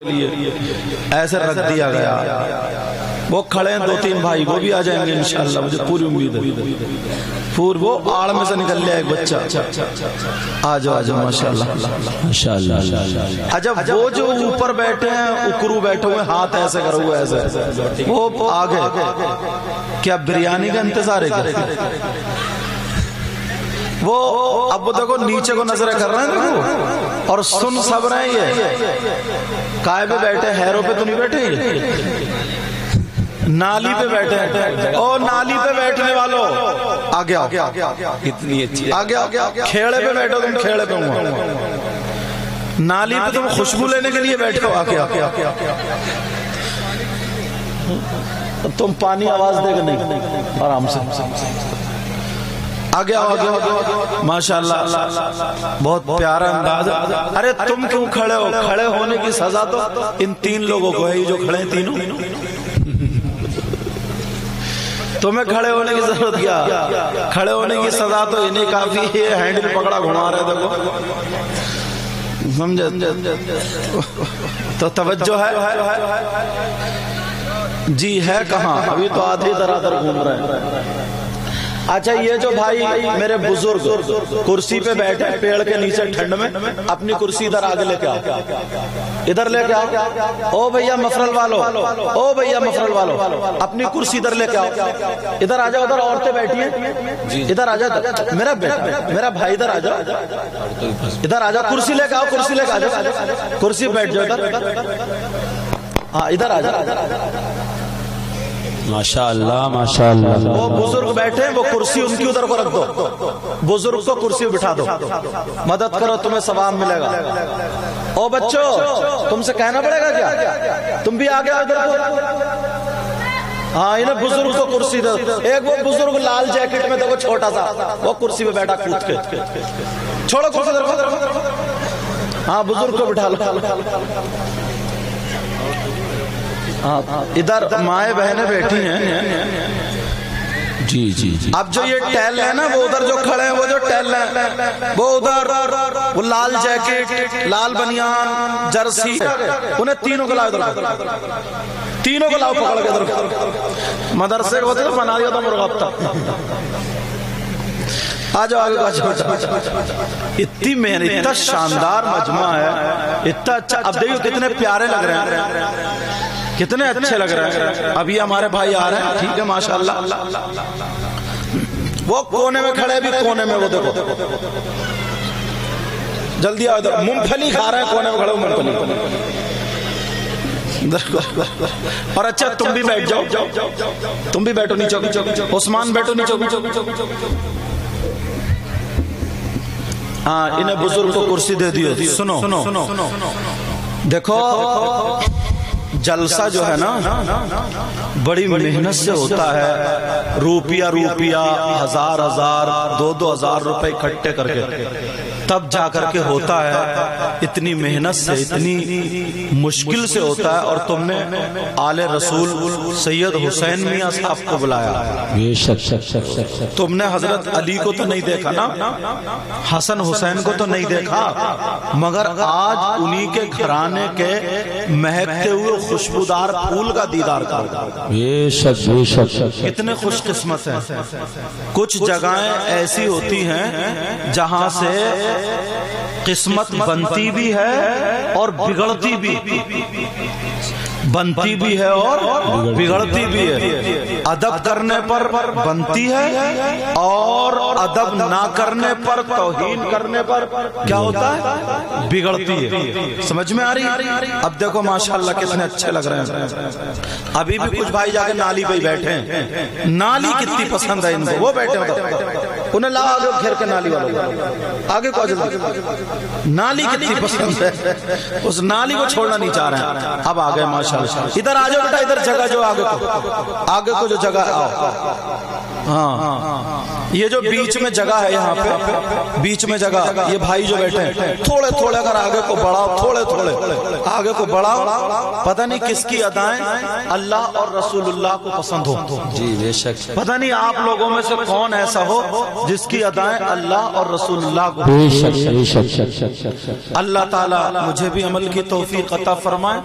ایسے رکھ دیا گیا. وہ کھڑے ہیں 2-3 بھائی، وہ بھی آ جائیں گے انشاءاللہ، مجھے پوری امید ہے. وہ آڑ میں سے نکل لیا ایک بچہ. آ جاؤ ماشاءاللہ. اجب وہ جو اوپر بیٹھے ہیں اکرو بیٹھے ہوئے ہاتھ ایسے کرے ہوئے ایسے، وہ آگے کیا بریانی کا انتظار ہے کیا؟ وہ اب وہ دیکھو نیچے کو نظریں کر رہے ہیں اور سن سب رہے ہیں. یہ کائے پہ بیٹھے، ہیروں پہ تو نہیں بیٹھے، نالی پہ بیٹھے ہیں. او نالی پہ بیٹھنے والوں آگے آؤ، اتنی اچھی آگے آؤ. کھیڑے پہ بیٹھو، تم کھیڑے پہ ہوں، نالی پہ تم خوشبو لینے کے لیے بیٹھے ہو. آگے تم پانی آواز دے گا نہیں، آرام سے آگے آؤ. ماشاءاللہ بہت پیارا انداز. ارے تم کیوں کھڑے ہو؟ کھڑے ہونے کی سزا تو ان 3 لوگوں کو ہے، یہ جو کھڑے ہیں تینوں. تمہیں کھڑے ہونے کی ضرورت کیا؟ کھڑے ہونے کی سزا تو انہیں کافی ہے. ہینڈل پکڑا گھما رہے دیکھو، سمجھے؟ تو توجہ ہے جی، ہے کہاں؟ ابھی تو آدھی در گھوم رہے ہیں. اچھا یہ جو بھائی میرے بزرگ کرسی پہ بیٹھے پیڑ کے نیچے ٹھنڈ میں، اپنی کرسی ادھر آگے لے کے آؤ، ادھر لے کے آؤ. او بھیا مفرل والو، او بھیا مفرل والو، اپنی کرسی ادھر لے کے آؤ. ادھر آ جاؤ، ادھر عورتیں بیٹھی ہیں، ادھر آ جاؤ. میرا بیٹا، میرا بھائی ادھر آ جاؤ، ادھر آ جاؤ. کرسی لے کے آؤ، کرسی لے کے آ جاؤ، کرسی بیٹھ جاؤ ادھر. ہاں ادھر آ جاؤ. ماشاءاللہ ماشاءاللہ. وہ بزرگ بیٹھے ہیں، وہ کرسی ان کی ادھر کو رکھ دو، بزرگ کو کرسی بٹھا دو. مدد کرو، تمہیں ثواب ملے گا. او بچوں، تم سے کہنا پڑے گا کیا؟ تم بھی آگے ادھر کو. ہاں انہیں بزرگ کو کرسی دو. ایک وہ بزرگ لال جیکٹ میں دیکھو چھوٹا سا، وہ کرسی پہ بیٹھا کود کے. چھوڑو کرسی ادھر کو. ہاں بزرگ کو بٹھا لو. ادھر مائیں بہنیں بیٹھی ہیں. جی جی جی. اب جو یہ ٹیل ہے نا، وہ ادھر جو کھڑے ہیں، وہ جو ٹیل ہیں، وہ ادھر وہ لال جیکٹ، لال بنیان، جرسی، انہیں تینوں کو لاؤ ادھر. تینوں کو لاؤ پکڑ کے ادھر. مدرسے ہوتے تو بنا دیا تھا مرغاب تھا. آ جاؤ آگے آ جاؤ. اتنی محنت، اتنا شاندار مجمع ہے، اتنا اچھا. اب دیکھو کتنے پیارے لگ رہے ہیں، کتنے اچھے لگ رہے ہیں. ابھی ہمارے بھائی آ رہے ہیں، ٹھیک ہے ماشاءاللہ. وہ کونے میں کھڑے، بھی کونے میں وہ دیکھو، جلدی آؤ ادھر. مونگ پھلی کھا رہے ہیں، کونے میں کھڑے مونگ پھلی. اور اچھا تم بھی بیٹھ جاؤ، تم بھی بیٹھو نیچے. عثمان بیٹھو نیچے. ہاں انہیں بزرگ کو کرسی دے دیو. سنو دیکھو، جلسہ جو ہے نا بڑی محنت سے ہوتا ہے. روپیہ 1000 2,000 روپے اکٹھے کر کے تب جا کر کے ہوتا ہے. اتنی محنت سے، اتنی مشکل سے ہوتا ہے. اور تم نے آل رسول سید حسین میاں صاحب کو بلایا. تم نے حضرت علی کو تو نہیں دیکھا نا، حسن حسین کو تو نہیں دیکھا، مگر آج انہی کے گھرانے کے مہکتے ہوئے خوشبودار پھول کا دیدار کر. کتنے خوش قسمت ہیں. کچھ جگہیں ایسی ہوتی ہیں جہاں سے قسمت بنتی بھی ہے اور بگڑتی بھی، بنتی بھی ہے اور بگڑتی بھی ہے. ادب کرنے پر بنتی ہے اور ادب نہ کرنے پر، توہین کرنے پر کیا ہوتا ہے؟ بگڑتی ہے. سمجھ میں آ رہی؟ اب دیکھو ماشاءاللہ کتنے اچھے لگ رہے ہیں. ابھی بھی کچھ بھائی جا کے نالی پہ ہی بیٹھے ہیں. نالی کتنی پسند ہے ان کو، وہ بیٹھے ہیں. انہیں لاؤ آگے گھر کے نالی والوں آگے کو. نالی کتنی پسند ہے، اس نالی کو چھوڑنا نہیں چاہ رہے ہیں. اب آگے ماشاءاللہ. ادھر آ جاؤ بیٹا، ادھر جگہ جو آگے کو جو جگہ. ہاں یہ جو بیچ میں جگہ ہے یہاں پہ بیچ میں جگہ یہ بھائی جو بیٹھے ہیں تھوڑے تھوڑے اگر آگے کو بڑھاؤ تھوڑے تھوڑے آگے کو بڑھاؤ پتہ نہیں کس کی ادائیں اللہ اور رسول اللہ کو پسند ہو جی بے شک پتہ نہیں آپ لوگوں میں سے کون ایسا ہو جس کی ادائیں اللہ اور رسول اللہ کو بے شک اللہ تعالیٰ مجھے بھی عمل کی توفیق عطا فرمائے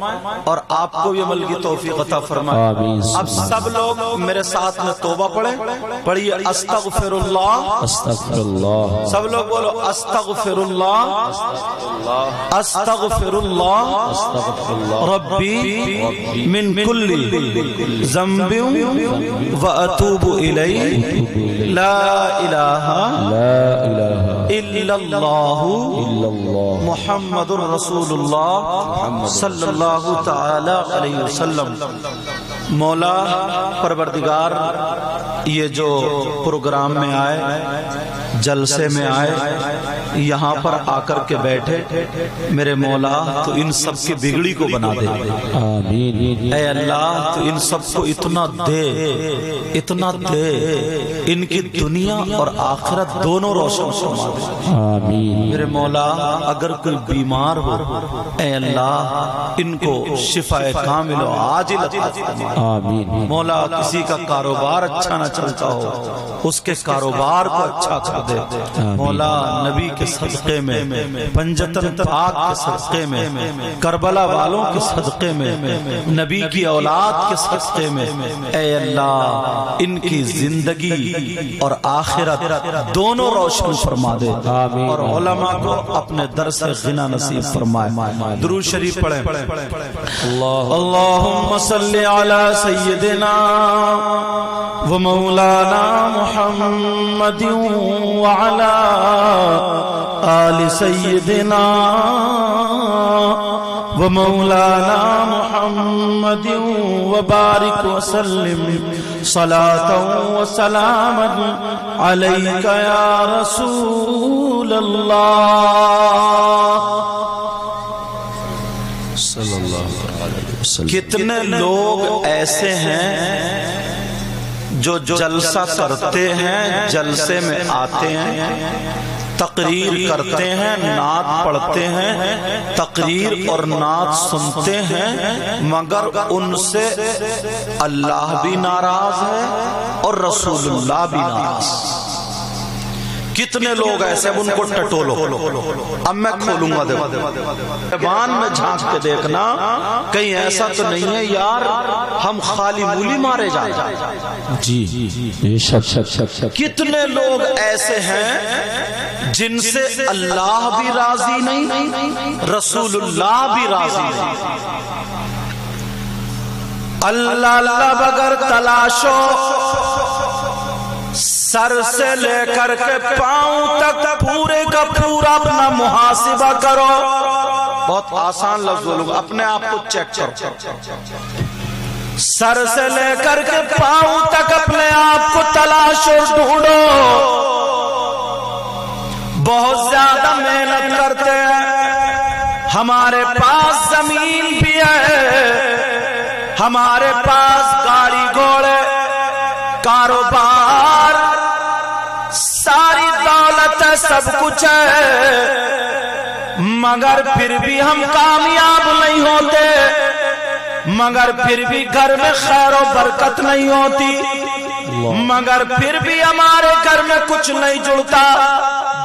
اور آپ کو بھی عمل کی توفیق عطا فرمائے آمین اب سب لوگ میرے ساتھ میں توبہ پڑھیں پڑھیے استغفر اللہ استغفر اللہ سب لوگ بولو استغفر اللہ استغفر اللہ ربی من کل ذنب واتوب الیہ لا الہ الا اللہ محمد رسول اللہ صلی اللہ تعالی علیہ وسلم مولا پروردگار یہ جو پروگرام میں آئے جلسے میں آئے یہاں پر آ کر کے بیٹھے میرے مولا تو ان سب کی بگڑی کو بنا دے آمین اے اللہ تو ان سب کو اتنا دے ان کی دنیا اور آخرت دونوں روشن فرما دے آمین میرے مولا اگر کوئی بیمار ہو اے اللہ ان کو شفا کامل و عاجل عطا فرما آمین مولا کسی کا کاروبار اچھا نہ چلتا ہو اس کے کاروبار کو اچھا کر دے مولا نبی کے صدقے میں پنجتن پاک کے صدقے میں کربلا والوں کے صدقے میں نبی کی اولاد کے صدقے میں اے اللہ ان کی زندگی اور آخرت دونوں روشن فرما دے اور علماء کو اپنے در سے غنا نصیب فرمائے درود شریف پڑھیں اللہم صلی علی سیدنا و مولانا محمد وعلى آل سيدنا ومولانا محمد وبارك وسلم صلاة وسلاما عليك يا رسول الله صلی اللہ علیہ وسلم کتنے لوگ ایسے ہیں جو جلسہ کرتے ہیں جلسے میں آتے ہیں تقریر کرتے ہیں نعت پڑھتے ہیں تقریر اور نعت سنتے ہیں مگر ان سے اللہ بھی ناراض ہے اور رسول اللہ بھی ناراض کتنے لوگ ایسے اب ان کو ٹٹولو اب میں کھولوں گا زبان میں جھانک کے دیکھنا کہیں ایسا تو نہیں ہے یار ہم خالی مولی مارے جائیں جی کتنے لوگ ایسے ہیں جن سے اللہ بھی راضی نہیں رسول اللہ بھی راضی نہیں اللہ اللہ بغیر تلاشو سر سے لے کر کے پاؤں تک پورے کا پورا اپنا محاسبہ کرو بہت آسان لفظ بولوں گا اپنے آپ کو چیک کرو سر سے لے کر کے پاؤں تک اپنے آپ کو تلاشو ڈھونڈو بہت زیادہ محنت کرتے ہیں ہمارے پاس زمین بھی ہے ہمارے پاس گاڑی گھوڑے کاروبار ساری دولت ہے سب کچھ ہے مگر پھر بھی ہم کامیاب نہیں ہوتے مگر پھر بھی گھر میں خیر و برکت نہیں ہوتی مگر پھر بھی ہمارے گھر میں کچھ نہیں جڑتا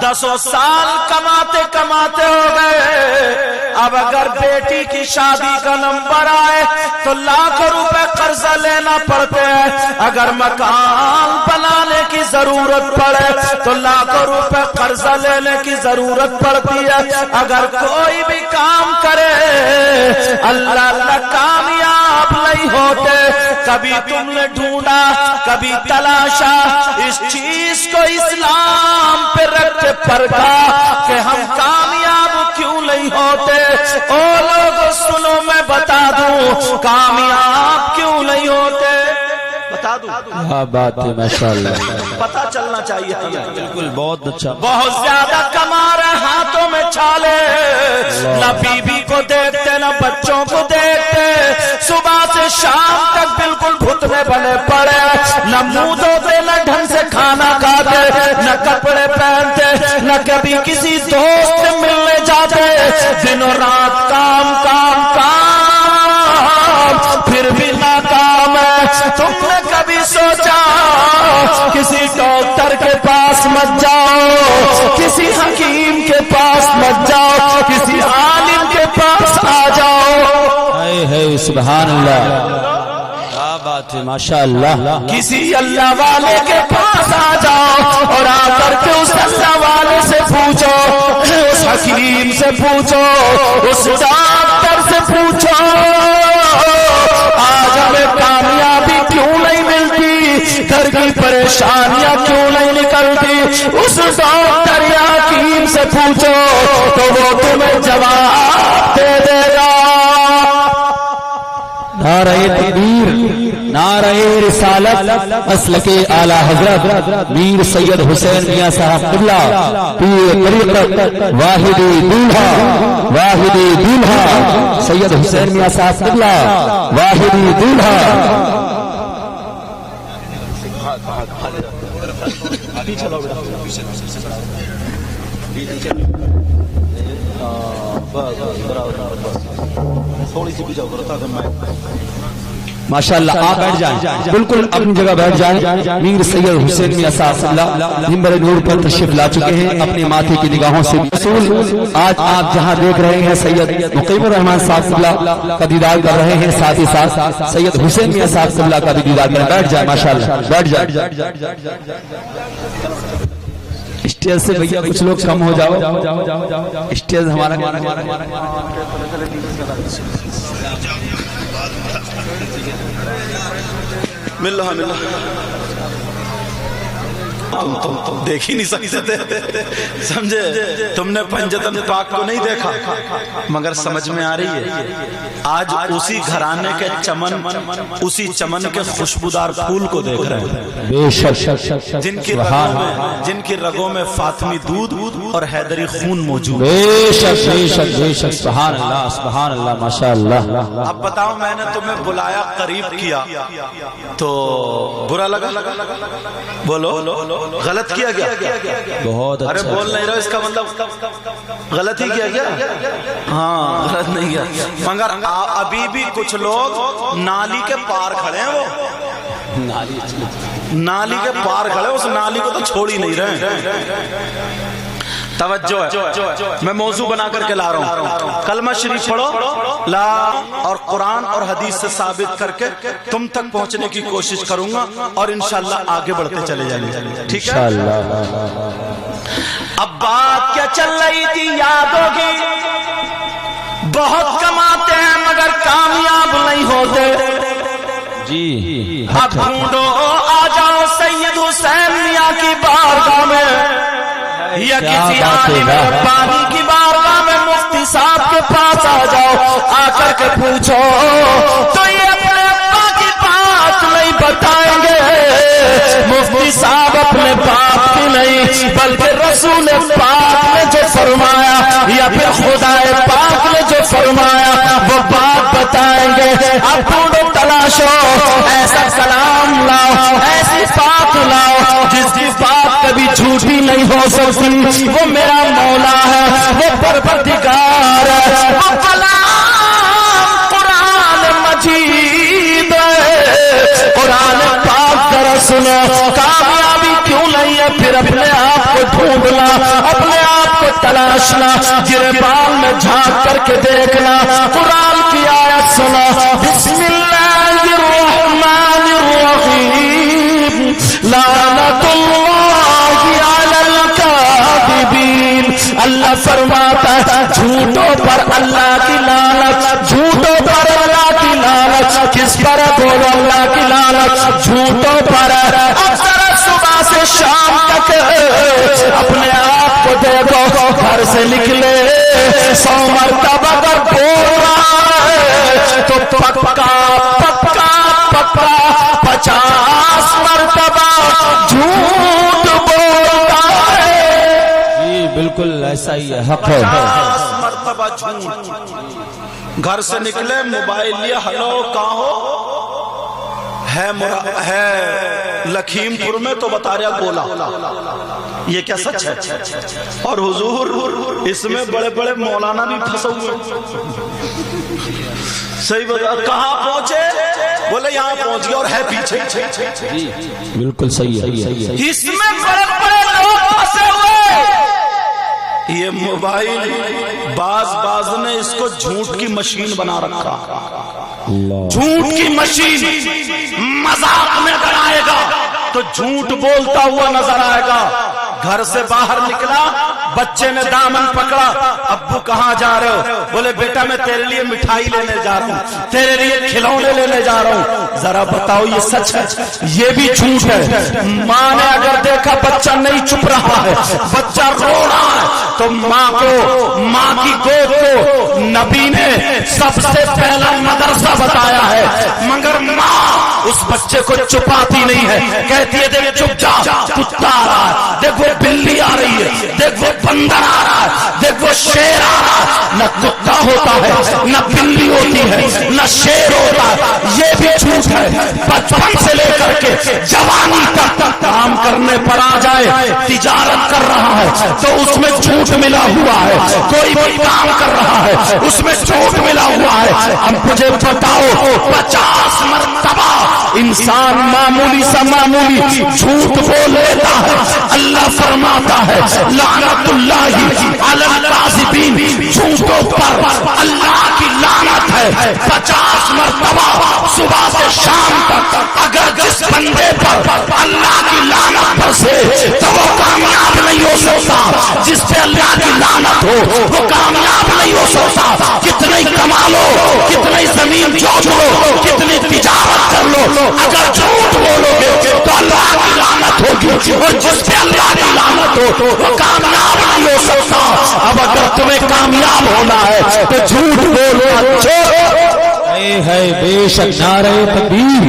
10 سال کماتے کماتے ہو گئے اب اگر بیٹی کی شادی کا نمبر آئے تو لاکھوں روپے قرضہ لینا پڑتے ہیں اگر مکان بنانے کی ضرورت پڑے تو لاکھوں روپے قرضہ لینے کی ضرورت پڑتی ہے اگر کوئی بھی کام کرے اللہ اللہ کامیاب نہیں ہوتے کبھی تم نے ڈھونڈا کبھی تلاشا اس چیز کو اسلام پہ رکھ کے پرکھا کہ ہم کامیاب کیوں نہیں ہوتے او لوگ سنو میں بتا دوں کامیاب کیوں نہیں ہوتے بتا دوں کیا بات ہے ماشاءاللہ پتہ چلنا چاہیے بالکل بہت اچھا بہت زیادہ کما رہے ہاتھوں میں چھالے نہ بیوی کو دیکھتے نہ بچوں کو دیکھتے صبح سے شام تک بالکل گھٹنے بنے پڑے نہ منہ دھوتے نہ ڈھنگ سے کھانا کھاتے نہ کبھی کسی دوست سے ملنے جاتے، دنوں رات کام کام کام، پھر بھی ناکام ہے۔ تم نے کبھی سوچا کسی ڈاکٹر کے پاس مت جاؤ، کسی حکیم کے پاس مت جاؤ، کسی عالم کے پاس آ جاؤ، ہے سبحان اللہ، کیا بات ہے، ماشاء اللہ، کسی اللہ والے کے پاس آ جاؤ اور آ کر کے اس اللہ والے سے پوچھو، اس حکیم سے پوچھو، اس ڈاکٹر سے پوچھو آج ہمیں کامیابی کیوں نہیں ملتی، گھر کی پریشانیاں کیوں نہیں نکلتی۔ اس ڈاکٹر یا حکیم سے پوچھو تو وہ تمہیں جواب دے دے گا۔ نعرہ تکبیر، نعرہ رسالت، مسلک اعلی حضرت میر سید حسین میاں صاحب قبلہ پیر طریقت واحدی دولہا سید حسین میاں صاحب قبلہ واحدی دولہا۔ ماشاءاللہ، آپ بیٹھ جائیں، بالکل اپنی جگہ بیٹھ جائیں۔ میر سید حسین میاں صاحب منبر نور پر تشریف لا چکے ہیں، اپنے ماتھے کی نگاہوں سے رسول آج آپ جہاں دیکھ رہے ہیں سید مقیم الرحمان صاحب کا دیدار کر رہے ہیں، ساتھ ہی ساتھ سید حسین میاں صاحب کا بھی دیدار کریں۔ بیٹھ جائیں، ماشاءاللہ بیٹھ جائیں۔ اسٹیج سے بھیا کچھ لوگ کم ہو جاؤ، اسٹیج ہمارا مل رہا تم دیکھ ہی نہیں سکتے تھے، سمجھے؟ تم نے پنجتن پاک کو نہیں دیکھا، مگر سمجھ میں آ رہی ہے آج اسی گھرانے کے چمن، اسی چمن کے خوشبودار پھول کو دیکھ رہے ہیں، جن کی رگوں میں فاطمی دودھ اور حیدری خون موجود ہے۔ سبحان اللہ، سبحان اللہ، ماشاءاللہ۔ اب بتاؤ، میں نے تمہیں بلایا، قریب کیا تو برا لگا؟ بولو، غلط کیا گیا؟ بہت ارے اچھا، بول نہیں رہا، اس کا مطلب غلط ہی کیا گیا؟ ہاں، غلط نہیں کیا، مگر ابھی بھی کچھ لوگ نالی کے پار کھڑے ہیں، وہ نالی کے پار کھڑے، اس نالی کو تو چھوڑ ہی نہیں رہے۔ توجہ ہے، میں موضوع بنا کر کے لا رہا ہوں، کلمہ شریف پڑھو، لا اور قرآن اور حدیث سے ثابت کر کے تم تک پہنچنے کی کوشش کروں گا، اور انشاءاللہ آگے بڑھتے چلے جائیں گے، ٹھیک ہے؟ اب بات کیا چل رہی تھی، یاد ہوگی؟ بہت کماتے ہیں مگر کامیاب نہیں ہوتے جی۔ اب ڈھونڈو، آ جاؤ سید حسین میاں کی بارگاہ میں، یا کسی عالم ربانی کی بارگاہ میں، مفتی صاحب کے پاس آ جاؤ، آ کر کے پوچھو تو یہ اپنے ابا کی بات نہیں بتائیں گے، مفتی صاحب اپنے باپ کی نہیں بلکہ رسول پاک نے جو فرمایا یا پھر خدا پاک نے جو فرمایا وہ بات بتائیں گے۔ اب ڈھونڈو، تلاشو، ایسا کلام لاؤ، ایسی بات لاؤ جس کی بات کبھی جھوٹی نہیں ہو سکتی۔ وہ میرا مولا ہے، وہ پروردگار ہے، وہ کلام قرآن مجید ہے، قرآن پاک ذرا سنو۔ کامیابی کیوں نہیں ہے؟ پھر اپنے آپ کو ڈھونڈنا، اپنے آپ کو تلاشنا، گریبان میں جھانک کر کے دیکھنا۔ قرآن کی آیت سنو، بسم اللہ الرحمن الرحیم، لعنت اللہ علی الکاذبین۔ اللہ فرماتا ہے جھوٹوں پر اللہ کی لعنت، جھوٹوں پر اللہ کی لعنت۔ کس پر؟ بولو، اللہ کی لعنت جھوٹوں پر۔ اب ذرا صبح سے شام تک اپنے آپ کو دیکھو، گھر سے نکلے 100 مرتبہ اگر بول رہا ہے تو پکا پکا پکا 50 مرتبہ جھوٹ بولتا ہے۔ جی بالکل ایسا ہی ہے، حق ہے۔ 50 مرتبہ جھوٹ۔ گھر سے نکلے، موبائل لیا، ہلو کہاں ہو، ہے لکھیم پور میں تو بتا رہا گولا، یہ کیا سچ ہے؟ اور حضور اس میں بڑے بڑے مولانا بھی پھنسے ہوئے، صحیح بتا کہاں پہنچے؟ بولے یہاں پہنچ گیا اور ہے پیچھے، بالکل صحیح ہے، اس میں بڑے بڑے لوگ پھنسے ہوئے۔ یہ موبائل باز نے اس کو جھوٹ کی مشین بنا رکھا، جھوٹ کی مشین، مذاق میں بنائے گا تو جھوٹ بولتا ہوا نظر آئے گا۔ گھر سے باہر نکلا، بچے نے دامن پکڑا، ابو کہاں جا رہے ہو؟ بولے بیٹا میں تیرے لیے مٹھائی لینے جا رہا ہوں، تیرے لیے کھلونے لینے جا رہا ہوں۔ ذرا بتاؤ یہ سچ ہے؟ یہ بھی جھوٹ ہے۔ ماں نے اگر دیکھا بچہ نہیں چپ رہا ہے، بچہ رو رہا ہے، تو ماں کی گود کو نبی نے سب سے پہلا مدرسہ بتایا ہے، مگر ماں اس بچے کو چپاتی نہیں ہے، کہتی ہے دیکھ چپ جا، کتا آ رہا ہے، دیکھ وہ بلی آ رہی ہے، دیکھ وہ بندر آ رہا ہے، دیکھ وہ شیر آ رہا ہے۔ نہ کتا ہوتا ہے، نہ بلی ہوتی ہے، نہ شیر ہوتا ہے۔ یہ بھی جھوٹ ہے۔ بچپن سے لے کر کے جوانی تک کام کرنے پر آ جائے، تجارت کر رہا ہے تو اس میں جھوٹ ملا ہوا ہے، کوئی بھی کام کر رہا ہے اس میں جھوٹ ملا ہوا ہے۔ اب مجھے بتاؤ 50 مرتبہ انسان معمولی سا معمولی جھوٹ بول لیتا ہے، اللہ فرماتا ہے لعنت اللہ علی الکاذبین، جھوٹوں پر اللہ کی لعنت ہے۔ 50 مرتبہ صبح سے شام تک اگر جس بندے پر اللہ کی لعنت برسے تو وہ کامیاب نہیں ہو سکتا، جس پہ اللہ کی لعنت ہو وہ کامیاب نہیں ہو سکتا۔ کتنے کما لو، کتنے زمین جوڑ لو، کتنی تجارت کر لو، اگر جھوٹ بولو گے تو اللہ کی لعنت ہوگی، اور جس پہ اللہ کی لعنت ہو وہ کامیاب نہیں ہو سکتا۔ اب اگر تمہیں کامیاب ہونا ہے تو جھوٹ بولو، ہے بے شک نعرہ تکبیر،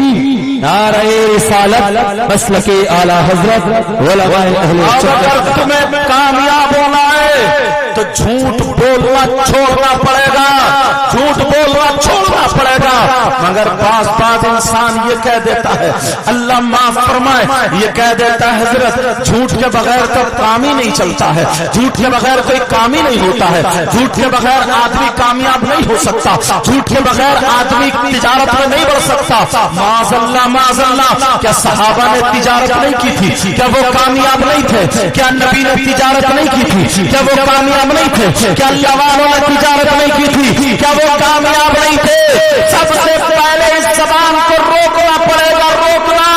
نعرہ رسالت، مسلک اعلی حضرت علماء اہل سنت۔ اگر تمہیں کامیاب ہونا ہے تو جھوٹ بولنا چھوڑنا پڑے گا، جھوٹ بولنا چھوڑنا پڑے گا۔ مگر بعض انسان یہ کہہ دیتا ہے، اللہ معاف فرمائے، یہ کہہ دیتا ہے حضرت جھوٹ کے بغیر تو کام ہی نہیں چلتا ہے، جھوٹ کے بغیر کوئی کام ہی نہیں ہوتا ہے، جھوٹ کے بغیر آدمی کامیاب نہیں ہو سکتا، جھوٹ کے بغیر آدمی تجارت میں نہیں بڑھ سکتا۔ معاذ اللہ معاذ اللہ، کیا صحابہ نے تجارت نہیں کی تھی؟ کیا وہ کامیاب نہیں تھے؟ کیا نبی نے تجارت نہیں کی تھی؟ کیا وہ کامیاب نہیں تھے؟ کیا اللہ والوں نے تجارت نہیں کی تھی؟ کیا وہ کامیاب نہیں تھے؟ سب سے پہلے اس زبان کو روکنا پڑے گا، روکنا،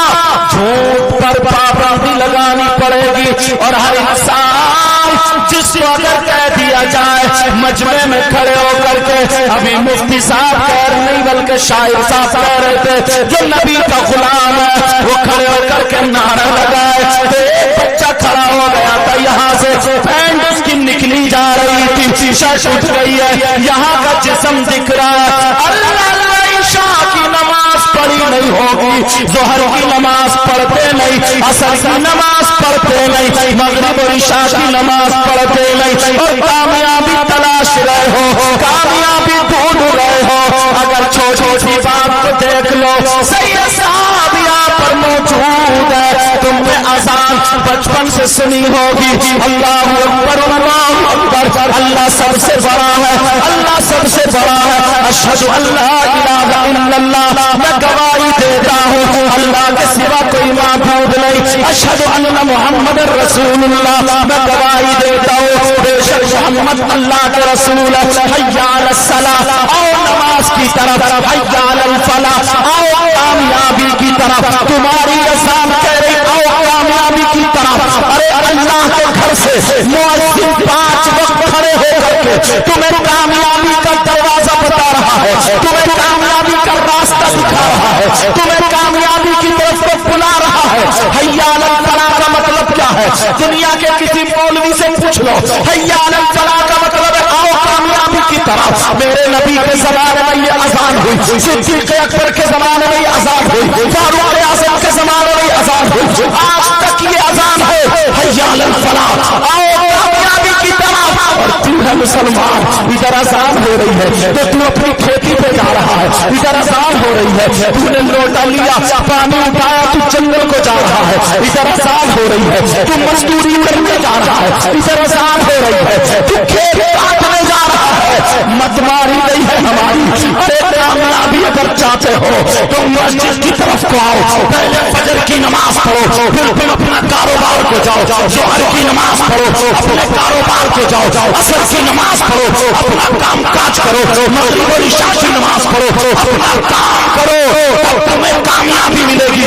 جھوٹ پر پابندی لگانی پڑے گی۔ اور ہر انسان جس کو اگر کہہ دیا جائے مجمع میں کھڑے ہو کر کے، ابھی مفتی صاحب کہہ رہے نہیں بلکہ شاعر صاحب کہہ رہے تھے جو نبی کا غلام ہے وہ کھڑے ہو کر کے نعرہ لگائے، ایک بچہ کھڑا ہو گیا تھا، یہاں سے پینٹ اس کی نکلی جا رہی تھی، شرٹ اٹھ گئی ہے، یہاں کا جسم دکھ رہا ہے۔ اللہ عشاء کی نماز پڑھی نہیں ہوگی، ظہر کی نماز پڑھتے نہیں، عصر کی نماز پڑھتے نہیں، مغرب اور عشاء کی نماز پڑھتے نہیں، اور کامیابی تلاش رہے ہو، کامیابی ڈھونڈ رہے ہو۔ اگر چھوٹی بات کو دیکھ لو، سید صاحب یہاں پر موجود ہے، تم نے اذان بچپن سے سنی ہوگی، اللہ اکبر اللہ اکبر، اللہ سب سے بڑا ہے، اللہ سب سے بڑا ہے، اشہد ان لا الہ الا اللہ، میں گواہی دیتا ہوں اللہ کے سوا کوئی معبود نہیں، اشہد ان محمد رسول اللہ، میں گواہی دیتا ہوں بے شک محمد اللہ کے رسول ہے۔ حی علی الصلاۃ، آؤ نماز کی طرف، حی علی الفلاح، آؤ کامیابی کی طرف، تمہاری اذان کہہ رہی آؤ کامیابی کی طرف۔ ارے اللہ کے گھر سے مؤذن 5 وقت کھڑے ہو کر کے تمہیں کامیابی کا دروازہ بتا رہا ہے، تمہیں کامیابی کا راستہ دکھا رہا ہے، تمہیں کامیابی کی طرف کو بلا رہا ہے۔ حی علی الفلاح کا مطلب کیا ہے؟ دنیا کے کسی مولوی سے پوچھ لو، حی علی الفلاح کا مطلب ہے آؤ کامیابی کی طرف۔ میرے نبی کے زمانے میں یہ اذان ہوئی، صدیق اکبر کے زمانے میں یہ اذان ہوئی، فاروق اعظم کے زمانے میں یہ اذان ہوئی، آج تک یہ اذان ہے حی علی الفلاح، آؤ کامیابی کی طرف۔ اور تو ہے مسلمان، ادھر اذان ہو رہی ہے تو تو اپنی کھیتی پہ جا رہا ہے، ادھر اذان ہو رہی ہے، تو نے لوٹا لیا پانی اٹھایا، تو جنگل کو جا رہا ہے، ادھر اذان ہو رہی ہے، تو مزدوری کرنے جا رہا ہے، ادھر اذان ہو رہی ہے، تو کھیت کاٹنے جا رہا ہے، مت ماری نہیں ہے ہماری، ارے کامیابی اگر چاہتے ہو تو مسجد کی طرف کو آؤ، پہلے فجر کی نماز پڑھو، پھر تم اپنا کاروبار کو جاؤ، ظہر کی نماز پڑھو، اپنے کاروبار کو جاؤ، عصر کی نماز پڑھو، اپنا کام کاج کرو، مغرب اور عشاء کی نماز پڑھو، اپنا کام کرو، تب تمہیں کامیابی ملے گی،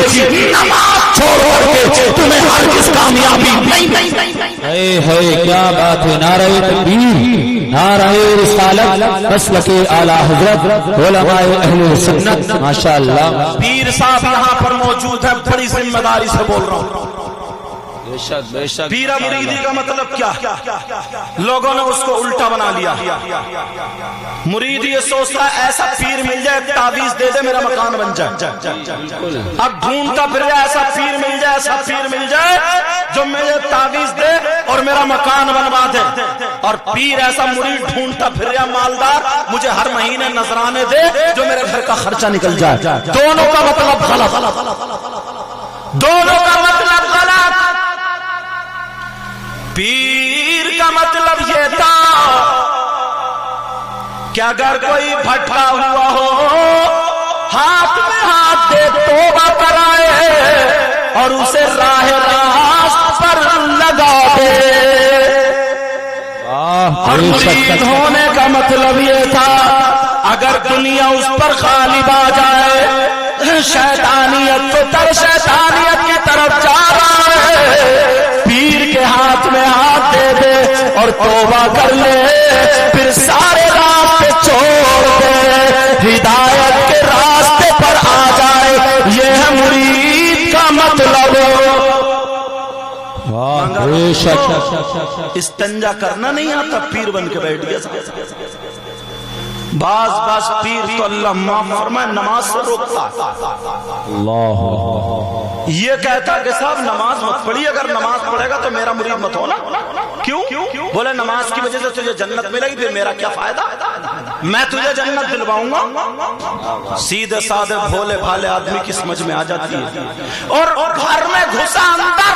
نماز چھوڑ کے تمہیں ہرگز کامیابی نہیں۔ کیا بات ہے، نعرہ تکبیر، نعرہ رسالت، مسلک اعلی حضرت علماء اہل سنت، ماشاءاللہ۔ پیر صاحب یہاں پر موجود ہے، بڑی ذمہ داری سے بول رہا ہوں۔ پیرا مریدی کا مطلب کیا؟ لوگوں نے اس کو الٹا بنا لیا۔ مرید یہ سوچتا ہے ایسا پیر مل جائے تعویذ دے دے میرا مکان بن جائے، اب ڈھونڈتا پھر ایسا پیر مل جائے، ایسا پیر مل جائے جو مجھے تعویذ دے اور میرا مکان بنوا دے، اور پیر ایسا مرید ڈھونڈتا پھر یا مالدار مجھے ہر مہینے نذرانے دے جو میرے گھر کا خرچہ نکل جائے۔ دونوں کا مطلب غلط، دونوں کا مطلب غلط۔ پیر کا مطلب یہ تھا کہ اگر کوئی بھٹکا ہوا ہو ہاتھ میں ہاتھ دے توبہ کرائے اور اسے راہ راست پر لگا دے۔ اور مرید ہونے کا مطلب یہ تھا اگر دنیا اس پر غالب آ جائے، شیطانیت تو تر شیطانیت کی طرف جا رہا ہے، پیر کے ہاتھ میں ہاتھ دے دے اور توبہ کر لے، پھر سارے راستے چھوڑ دے، ہدایت کے راستے پر آ جائے، یہ ہے مرید کا مطلب۔ استنجا کرنا نہیں آتا پیر بن کے بیٹھ گیا۔ بعض پیر تو اللہ معاف فرمائے نماز سے روکتا، اللہ یہ کہتا کہ صاحب نماز مت پڑھی، اگر نماز پڑھے گا تو میرا مرید مت ہونا۔ کیوں؟ بولے نماز کی وجہ سے تجھے جنت ملے گی، پھر میرا کیا فائدہ، میں تجھے جنت دلواؤں گا۔ سیدھے سادے بھولے بھالے آدمی کی سمجھ میں آ جاتی ہے، اور گھر میں گھسا اندر،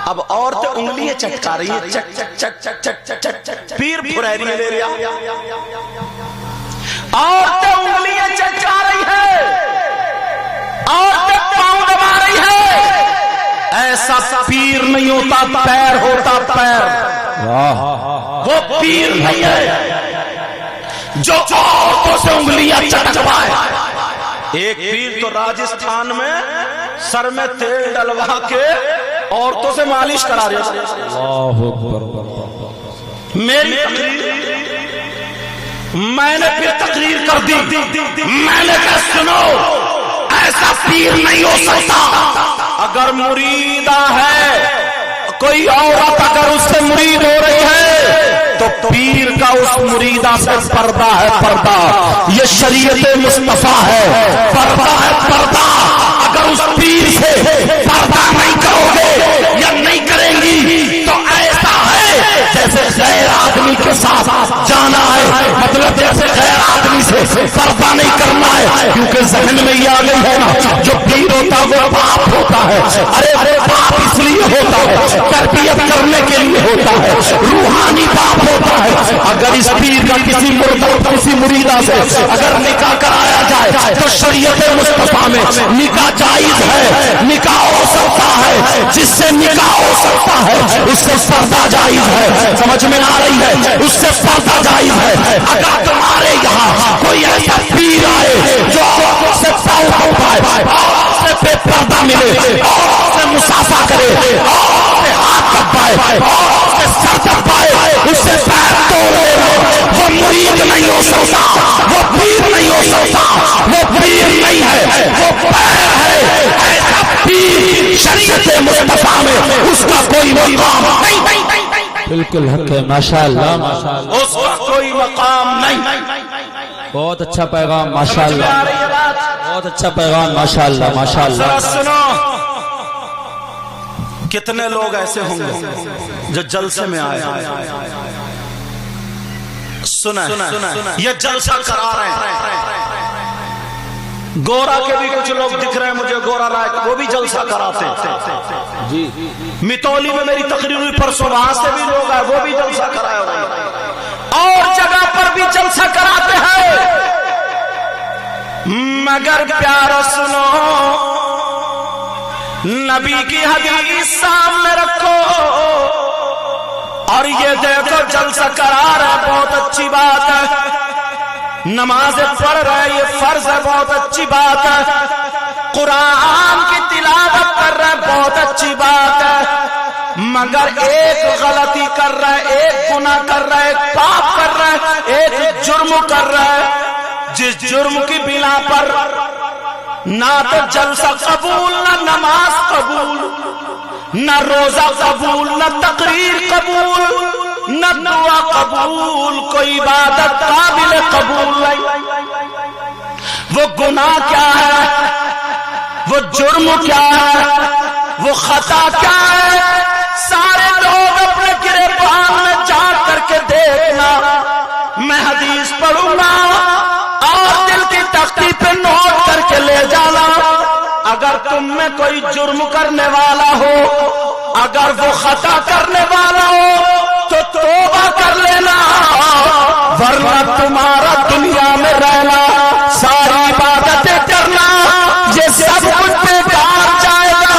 اب عورتیں انگلیاں چٹکا رہی ہیں، چک چک چک چک چک چک چک چک، پیر پھریری لے رہا، عورتیں انگلیاں چٹکا رہی ہے، عورتیں پاؤں دبا رہی ہے، ایسا پیر نہیں ہوتا، پیر ہوتا پیر، وہ پیر نہیں ہے جو عورتوں سے انگلیاں چٹکوائے۔ ایک پیر تو راجستھان میں سر میں تیل ڈلوا کے عورتوں سے مالش کرا رہے ہیں۔ میری میں نے پھر تقریر کر دی، میں نے کہا سنو ایسا پیر نہیں ہو سکتا، اگر مریدہ ہے کوئی عورت اگر اس سے مرید ہو رہی ہے تو پیر کا اس مریدہ سے پردہ ہے، پردہ، یہ شریعت مصطفیٰ ہے، پردہ ہے پردہ۔ اگر اس پیر سے پردہ نہیں کرو گے یا نہیں کریں گی تو ایسا ہے جیسے غیر آدمی کے ساتھ جانا ہے، مطلب جیسے غیر آدمی سے پردہ نہیں کرنا ہے، کیونکہ ذہن میں یہ آ گئی ہے نا جو پیر ہوتا ہے وہ باپ ہوتا ہے، ارے باپ اس لیے ہوتا ہے تربیت کرنے کے لیے ہوتا ہے، روحانی باپ ہوتا ہے۔ اگر اس پیر کا کسی مریدہ سے اگر نکاح کرایا جائے تو شریعت مصطفیٰ میں نکاح جائز ہے، نکاح ہو سکتا ہے، جس سے نکاح ہو سکتا ہے اس سے پردہ جائز ہے، سمجھ میں آ رہی ہے، اس سے پردہ جائز ہے۔ اگر تمہارے یہاں کوئی ایسا پیر آئے جو عورت سے پاؤں ہو پائے، عورت سے بے پردہ ملے، عورت سے مسافہ کرے، عورت سے ہاتھ دبائے، عورت سے سر دبائے، اس سے پیر توڑے، وہ مرید نہیں ہو سکتا، وہ پیر نہیں ہو سکتا، وہ پیر نہیں ہے، وہ پیر ہے۔ ایسا پیر شریعت مصطفیٰ میں اس کا کوئی مقام نہیں، بالکل حق ہے، ماشاءاللہ ماشاءاللہ، اس کا کوئی مقام نہیں۔ بہت اچھا پیغام، ماشاءاللہ بہت اچھا پیغام، ماشاءاللہ ماشاءاللہ۔ ذرا سنو کتنے لوگ ایسے ہوں گے جو جلسے میں آئے، سنیں یہ جلسہ کرا رہے ہیں، گورا کے بھی کچھ لوگ دکھ رہے ہیں مجھے، گورا لائق، وہ بھی جلسہ کراتے جی۔ متولی میں میری تقریر ہوئی پرسوں، وہاں سے بھی لوگ آئے، وہ بھی جلسہ کرایا ہوئے، اور جگہ پر بھی جلسہ کراتے ہیں، مگر پیارا سنو، نبی کی حدیث سامنے رکھو، اور یہ دیکھو جلسہ کرا رہا، بہت اچھی بات ہے، نماز پڑھ رہے، یہ فرض ہے، بہت اچھی بات ہے، قرآن کی تلاوت کر رہے، بہت اچھی بات ہے، مگر ایک غلطی کر رہا ہے، ایک گناہ کر رہا ہے، ایک پاپ کر رہا ہے، ایک جرم کر رہا ہے، جس جرم کی بنا پر نہ تو جلسہ قبول، نہ نماز قبول، نہ روزہ قبول، نہ تقریر قبول، نہ دعا قبول، کوئی عبادت قابل قبول نہیں۔ وہ گناہ کیا ہے، وہ جرم کیا ہے، وہ خطا کیا ہے، سارے لوگ اپنے گریبان میں جا کر کے دیکھنا، میں حدیث پڑھوں گا اور دل کی تختی پہ نوٹ کر کے لے جانا، اگر تم میں کوئی جرم کرنے والا ہو، اگر وہ خطا کرنے والا ہو تو توبہ کر لینا، ورنہ تمہارا دنیا میں رہنا، ساری عبادتیں کرنا، یہ سب کچھ بیکار جائے گا۔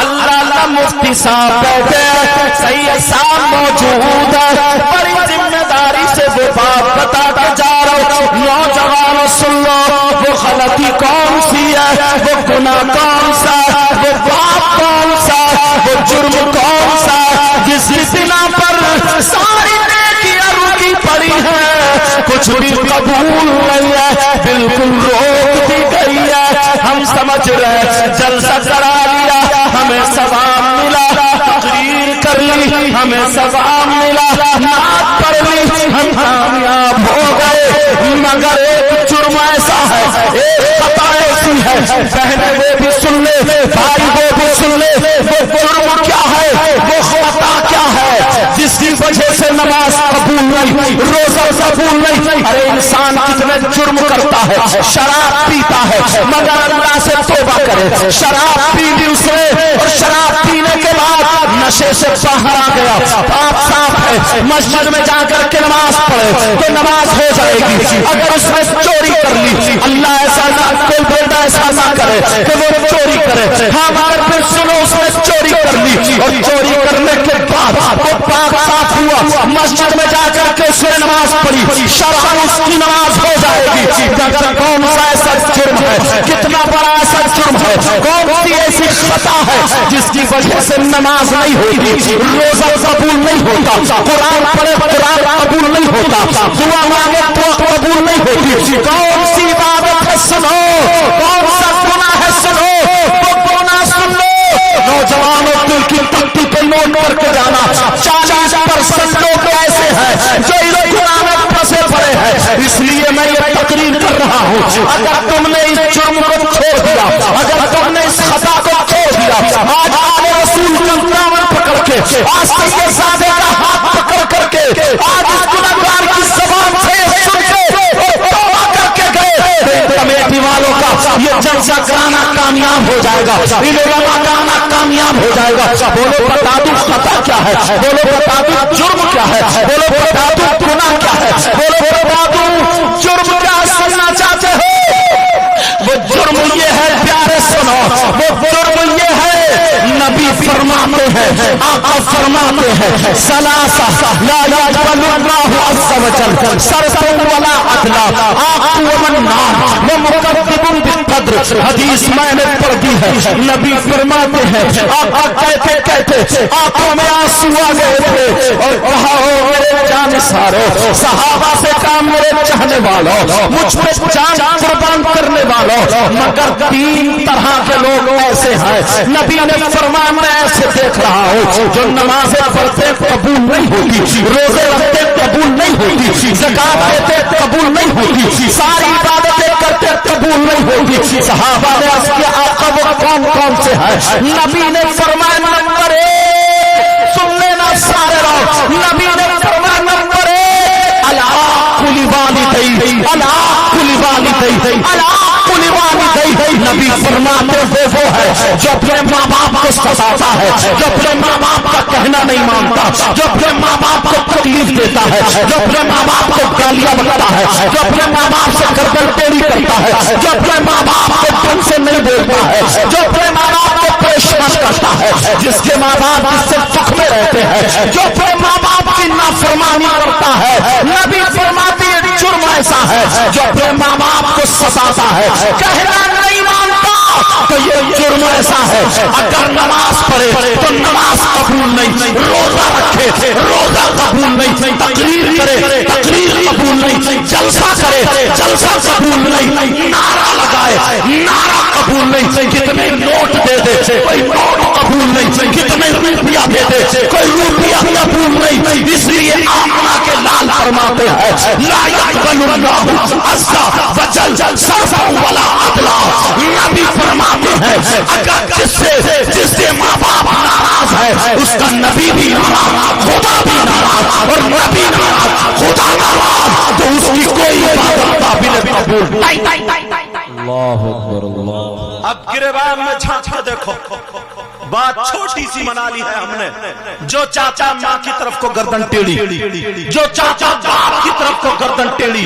اللہ مفتی صاحب بیٹھے، سید صاحب موجود ہے، بڑی ذمہ داری سے وہ بات بتاتا جا رہا ہوں، نوجوانوں سن لو، وہ غلطی کون سی ہے، وہ گناہ کون سا ہے، وہ پاپ کون سا ہے، وہ جرم کون سا ہے، جس بنا پر ساری نیکیاں رکی پڑی ہے، کچھ بھی قبول نہیں ہے، بالکل روک دی گئی ہے۔ ہم سمجھ رہے جلسہ کرا لیا ہمیں ثواب ملا، تقریر کر لی ہمیں ثواب ملا، نعت پڑھ لی ہم کامیاب ہو گئے، مگر ایک جرم ایسا ہے، ایک خطا ایسی ہے، بہنیں وہ بھی سن لے، بھائی وہ بھی سن لے، وہ جرم کیا ہے، وہ خطا کیا ہے، جس کی وجہ سے نماز قبول نہیں، روزہ قبول نہیں۔ ارے انسان کتنے جرم کرتا ہے، شراب پیتا ہے، مگر اللہ سے توبہ کرے، شراب پی لی اس نے، اور شراب پینے کے بعد نشے سے باہر آ گیا، پاپ صاف ہے، مسجد میں جا کر کے نماز پڑھے تو نماز ہو جائے گی، اگر اس نے چوری کر لی، اللہ ایسا نہ، کوئی بندہ ایسا نہ کرے کہ وہ چوری کرے، ہاں مگر پھر سنو اس نے چوری کر لی، اور چوری کرنے کے بعد وہ پاک صاف ہوا، مسجد میں جا کر کے اس نے نماز پڑھی، شرعاً اس کی نماز ہو جائے گی، مگر کون سا ایسا جرم ہے، کتنا بڑا ایسا جرم ہے، کون سی ایسی خطا ہے جس کی وجہ سے نماز نہیں ہوتی، روزہ قبول نہیں ہوتا، قرآن پڑھے قرآن قبول نہیں ہوتا، دعا مانگے دعا قبول نہیں ہوتی، کون سی عبادت ہے سنو، کون سا گناہ ہے سنو، وہ گناہ سن لو۔ نوجوانوں دل کی تختی پہ نوٹ کر کے جانا، 40% لوگ ایسے ہیں جو اس گناہ میں پھنسے پڑے ہیں، اس لیے میں یہ تقریر کر رہا ہوں، اگر تم نے اس جرم کو چھوڑ دیا، اگر تم نے اس خطا کو چھوڑ دیا، آج آل رسول کا دامن پکڑ کے، آج سید زادے کا ہاتھ پکڑ کر کے، آج اس گنہگار کی زبان سے سن کے توبہ کر کے گئے، کمیٹی والوں کا یہ جلسہ کرانا کامیاب ہو جائے گا، علماء کرانا کامیاب ہو جائے گا۔ بولو بتا دوں خطا کیا ہے، بولو بتا دوں جرم کیا ہے، بولو بتا دوں گناہ کیا ہے، بولو بتا دوں جرم کیا سننا چاہتے ہو؟ وہ جرم یہ ہے، پیارے سنو، وہ جرم یہ ہے، نبی فرماتے ہیں، آقا فرماتے ہیں، ثلاثہ لا يقبل اللہ عز وجل صرفا ولا عدلا، آقا ومن نام ومکذب بالقدر، حدیث میں نے پڑھ دی ہے، نبی فرماتے ہیں، آقا کہتے کہتے آنکھوں میں آنسو آ گئے تھے، اور کہا ہو میرے جان سارو، صحابہ سے کہا میرے چاہنے والوں، مجھ پہ جان قربان کرنے والوں، مگر 3 طرح کے لوگ ایسے ہیں، نبی نے فرمایا میں ایسے دیکھ رہا ہوں، جو نمازیں پڑھتے قبول نہیں ہوتی، روزے رکھتے قبول نہیں ہوتی، زکات دیتے قبول نہیں ہوتی، ساری عبادتیں کرتے قبول نہیں ہوتی۔ صحابہ نے عرض کیا آقا وہ کون کون سے ہیں؟ نبی نے فرمایا نمبر 1، سن لینا سارے لوگ، نبی نے فرمایا نمبر 1، العاق لوالدیہ، العاق لوالدیہ، العاق نبی فرماتے وہ ہے جو اپنے ماں باپ کو ستاتا ہے، جو اپنے ماں باپ کا کہنا نہیں مانتا، جو اپنے ماں باپ کو تکلیف دیتا ہے، جو اپنے ماں باپ کو گالیاں بکتا ہے، جو اپنے ماں باپ سے گردن ٹیڑھی کرتا ہے، جو اپنے ماں باپ کو دل سے نہیں دیتا ہے، جو اپنے ماں باپ کو پریشان کرتا ہے، جس کے ماں باپ اس سے دکھ میں رہتے ہیں، جو اپنے ماں باپ کی نافرمانی کرتا ہے، نبی فرماتے ہیں جرم ایسا ہے جو اپنے ماں باپ کو ستاتا ہے، کہنا نہیں مانتا تو یہ جرم ایسا ہے، اگر نماز پڑھے تو نماز قبول نہیں، روزہ رکھے روزہ قبول نہیں، تقریر کرے تقریر قبول نہیں، جلسہ کرے جلسہ قبول نہیں، نعرہ لگائے نعرہ قبول نہیں، کتنے نوٹ دے دے کوئی نوٹ قبول نہیں، کتنے روپیہ دے دے کوئی روپیہ قبول نہیں، اس لیے آمنہ کے لال فرماتے ہیں لا يقبل اللہ عز وجل صرفا ولا عدلا، نبی فرماتے ہیں اگر جس سے ماں باپ ناراض ہے اس کا نبی بھی ناراض، خدا بھی ناراض، اور نبی ناراض خدا ناراض تو اس کی کوئی عبادت قابل قبول نہیں۔ اللہ اکبر اللہ۔ اب گریبان میں جھانک کے دیکھو، بات چھوٹی سی منا لی ہے ہم نے، جو چاچا ماں کی طرف کو گردن ٹیڑھی، جو چاچا باپ کی طرف کو گردن ٹیڑھی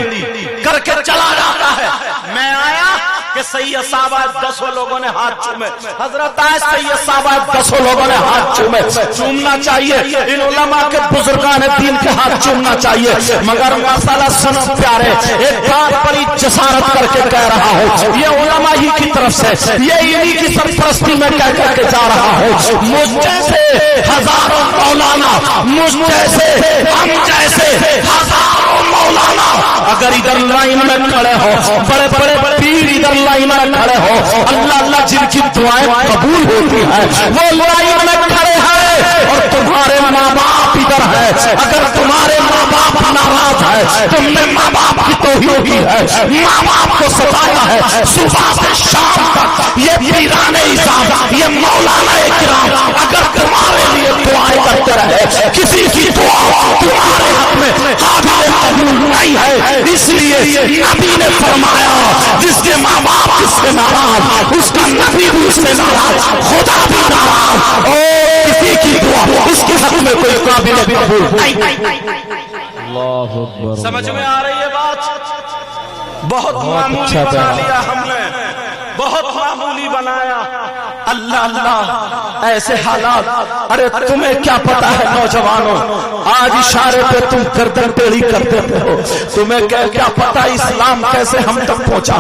کر کے چلا جاتا ہے، میں آیا کہ سید صاحب 10 لوگوں نے ہاتھ چومے، حضرت آئے سید صاحب 10 لوگوں نے ہاتھ چومے، چومنا چاہیے، ان علماء کے بزرگان دین کے ہاتھ چومنا چاہیے، مگر مسئلہ سنو پیارے، ایک بات بڑی جسارت کر کے کہہ رہا ہوں، یہ علماء ہی کی طرف سے یہ انہی کی سرپرستی میں کہہ کر کے جا رہا ہوں، مجھ جیسے ہزاروں مولانا، مجھ جیسے ہم جیسے ہزاروں مولانا اگر ادھر لائن میں کھڑے ہو، بڑے بڑے پیر ادھر لائن میں کھڑے ہو، اللہ اللہ جن کی دعائیں قبول ہوتی ہیں وہ لائن میں کھڑے ہیں، اور تمہارے ماں باپ ادھر ہے، اگر تمہارے ماں باپ ناراض ہے تم نے ماں باپ کی توہین کی ہے، ماں باپ کو ستایا ہے، صبح سے شام تک یہ پیران اعظام یہ مولانا کرام اگر تمہارے لیے دعائیں کرتے رہے، کسی کی دعا تمہارے حق میں قابل قبول نہیں ہے، اس لیے نبی نے فرمایا جس کے ماں باپ اس سے ناراض اس کا نبی بھی اس سے ناراض، خدا بھی ناراض، اور کسی کی دعا اس کے حق میں کوئی قابل قبول نہیں۔ سمجھ میں آ رہی ہے بات؟ بہت معمولی بنا لیا ہم نے، بہت معمولی بنایا، اللہ اللہ ایسے حالات، ارے تمہیں کیا پتا ہے نوجوانوں، آج اشارے پہ تم گردن ٹیڑھی کرتے ہو، تمہیں کیا پتا اسلام کیسے ہم تک پہنچا،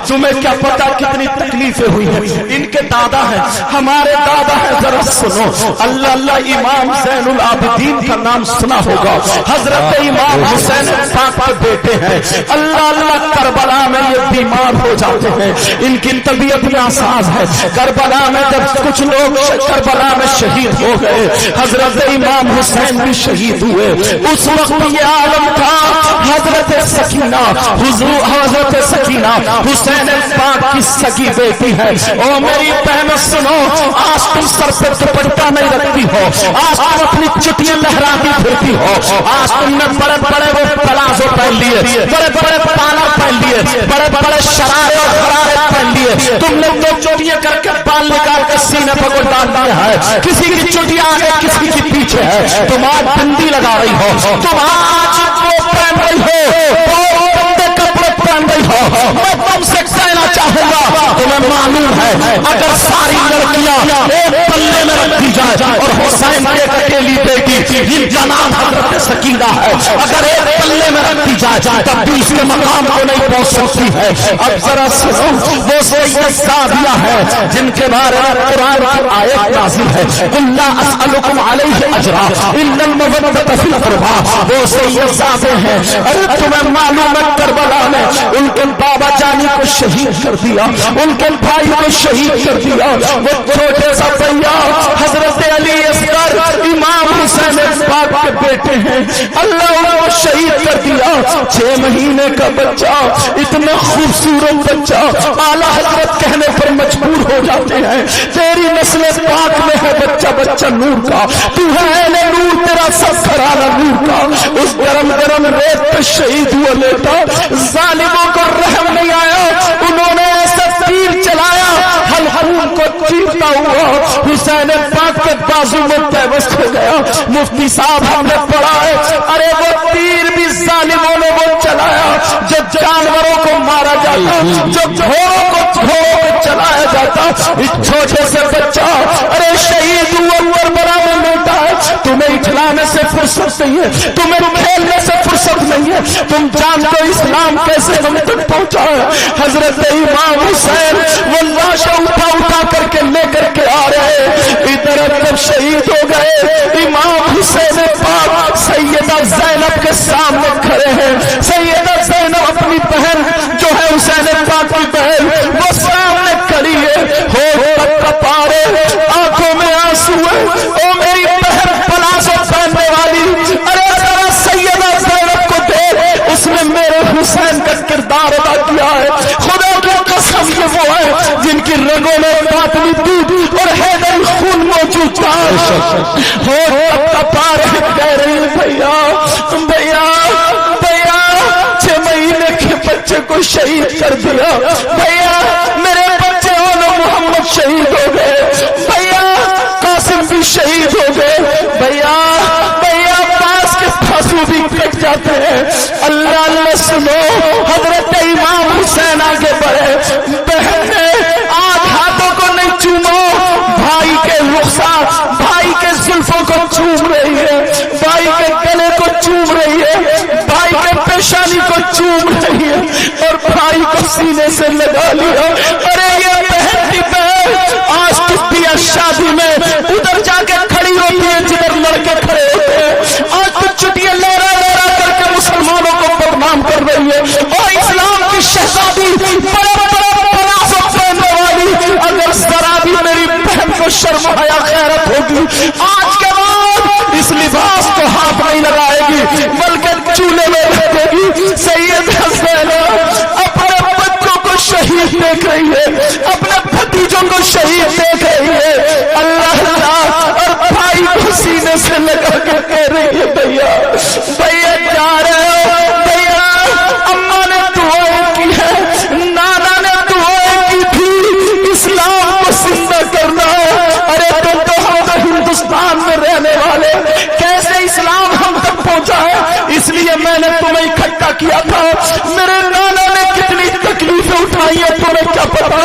تمہیں کیا پتا کتنی تکلیفیں ہوئی ہیں، ان کے دادا ہیں ہمارے دادا ہیں، ذرا سنو، اللہ اللہ امام زین العابدین کا نام سنا ہوگا، حضرت امام حسین پاک کے بیٹے ہیں، اللہ اللہ کربلا میں یہ بیمار ہو جاتے ہیں، ان کی طبیعت ناساز ہے، کربلا میں جب کچھ لوگ کربلا میں شہید ہو گئے، حضرت امام حسین بھی شہید ہوئے، اس وقت یہ عالم تھا حضرت سکینہ حضرت سکینہ حسین پاک کی سگی بیٹی ہے، او میری بہنوں سنو، آج تم سر پہ دوپٹہ نہیں رکھتی ہو، آج تم اپنی چٹیاں لہراتی پھرتی ہو، آج تم نے بڑے بڑے وہ پلازو پہن لیے، بڑے بڑے پالر پہن لیے، بڑے بڑے شرارے اور غرارے پہن لیے، تم نے دو چوٹیاں کر کے بال نکال کے سینے پر کو ڈال دیا ہے، کسی کی چوٹیاں آگے کسی کی پیچھے ہے، تم آج بندی لگا رہی ہو، تم آج وہ پہن رہی ہو، وہ بندے کپڑے پہن رہی ہو، میں تم سے کہنا چاہوں گا تمہیں معلوم ہے اگر ساری لڑکیاں ایک پلے میں رکھی جائے اور حسین کی اکیلی بیٹی یہ جناب حضرت سکینہ ہے اگر ایک پلے میں رکھی جائے تب بھی اس کے مقام کو نہیں پہنچ سکتی ہے۔ اب ذرا سنو، وہ سید صحابیہ ہے جن کے بارے میں قرآن کی آیت نازل ہے قُلْ لَا أَسْأَلُكُمْ عَلَيْهِ أَجْرًا إِلَّا الْمَوَدَّةَ فِي الْقُرْبَىٰ، وہ سید صحابہ ہیں، ارے تمہیں معلوم ہے کربلا میں ان کے بابا جانی کو شہید کر دیا، ان کے بھائی کو شہید کر دیا، وہ چھوٹے سا بھیا حضرت علی اصغر امام حسین پاک کے بیٹے ہیں، اللہ ان کو شہید کر دیا، 6 مہینے کا بچہ، اتنا خوبصورت بچہ، اعلیٰ حضرت کہنے پر مجبور ہو جاتے ہیں تیری نسل پاک میں ہے بچہ بچہ نور کا، تو ہے اہل نور، تیرا سب گھرانہ نور کا، اس گرم گرم ریت پہ شہید ہوا لیتا، ظالموں کو رحم نہیں آیا، انہوں نے ایسا چیرتا ہوا حسین پاک کے بازو میں پیوست ہو گیا. مفتی صاحب ہم نے پڑھا ہے ارے وہ تیر بھی ظالموں نے وہ چلایا جو جانوروں کو مارا جاتا, جو گھوڑوں کو چلایا جاتا. ایک چھوٹے سے بچہ ارے شہید ہوا بڑا میں ملتا ہے, تمہیں اٹھلانے سے فرصت نہیں ہے, تمہیں کھیلنے سے فرصت نہیں ہے. تم جانتے اسلام کیسے ہم تک پہنچا ہے. حضرت امام حسین وہ لاشیں اٹھا کر کے لے کر کے آ رہے, ادھر جب شہید ہو گئے امام حسین پاک سیدہ زینب کے سامنے کھڑے ہیں. سیدہ زینب اپنی بہن جو ہے حسین پاک کی بہن وہ سامنے کھڑی ہے, ہو پارے آنکھوں میں آنسو ہے. او میری بہن پلازو پہننے والی, ارے ذرا سیدہ زینب کو دیکھ, اس نے میرے حسین کا کردار ادا کیا ہے. خدا کی قسم یہ وہ ہے جن کی رگوں میں باطنی دودھ اور حیدر خون موجود تھا. ہو پارے کہہ رہی بھیا بھیا بھیا 6 مہینے کے بچے کو شہید کر دیا. بھیا میرے بچے اولو محمد شہید ہو گئے. بھیا قاسم بھی شہید ہو گئے. بھیا بھیا پاس کے پھانسو بھی کٹ جاتے ہیں. اللہ اللہ سنو, حضرت امام حسین آگے بڑھے. بہن نے آج ہاتھوں کو نہیں چومو, بھائی کے رخسار بھائی کے زلفوں کو چوم رہی ہے, بھائی کے گلے کو چوم رہی ہے, بھائی کے پیشانی کو چوم رہی ہے اور بھائی کو سینے سے لگا لیا. ارے یہ بہن کی بہن آج کتنی شادی میں ادھر جا کے کھڑی ہوتی ہے جدھر لڑکے کھڑے ہوتے ہیں. آج کچھ چھٹیاں لہرا لہرا کر کے مسلمانوں کو بدنام کر رہی ہے. اور اسلام کی شہزادی بڑے بڑے پلازو پہننے والی اگر ذرا بھی میری بہن کو شرم حیا غیرت ہوگی آج کے بعد اس لباس کو ہاتھ نہیں لگائے گی بلکہ چولہے میں رکھے گی. سیدہ زینب اپنے بچوں کو شہید دیکھ رہی ہے, اپنے بھتیجوں کو شہید دیکھ رہی ہے. اللہ اللہ اور بھائی کو سینے سے لگا کر کہہ رہی ہے بھیا بھیا جا رہے ہو. بھیا اماں نے دعائیں کی ہے, نانا نے دعائیں کی تھی اسلام کو زندہ کرنا. ارے تم تو ہم تو ہندوستان میں رہنے والے, کیسے اسلام ہم تک پہنچا ہے. اس لیے میں نے تمہیں اکٹھا کیا تھا. میرے نانا نے کتنی تکلیفیں اٹھائی ہیں تمہیں کیا پتا,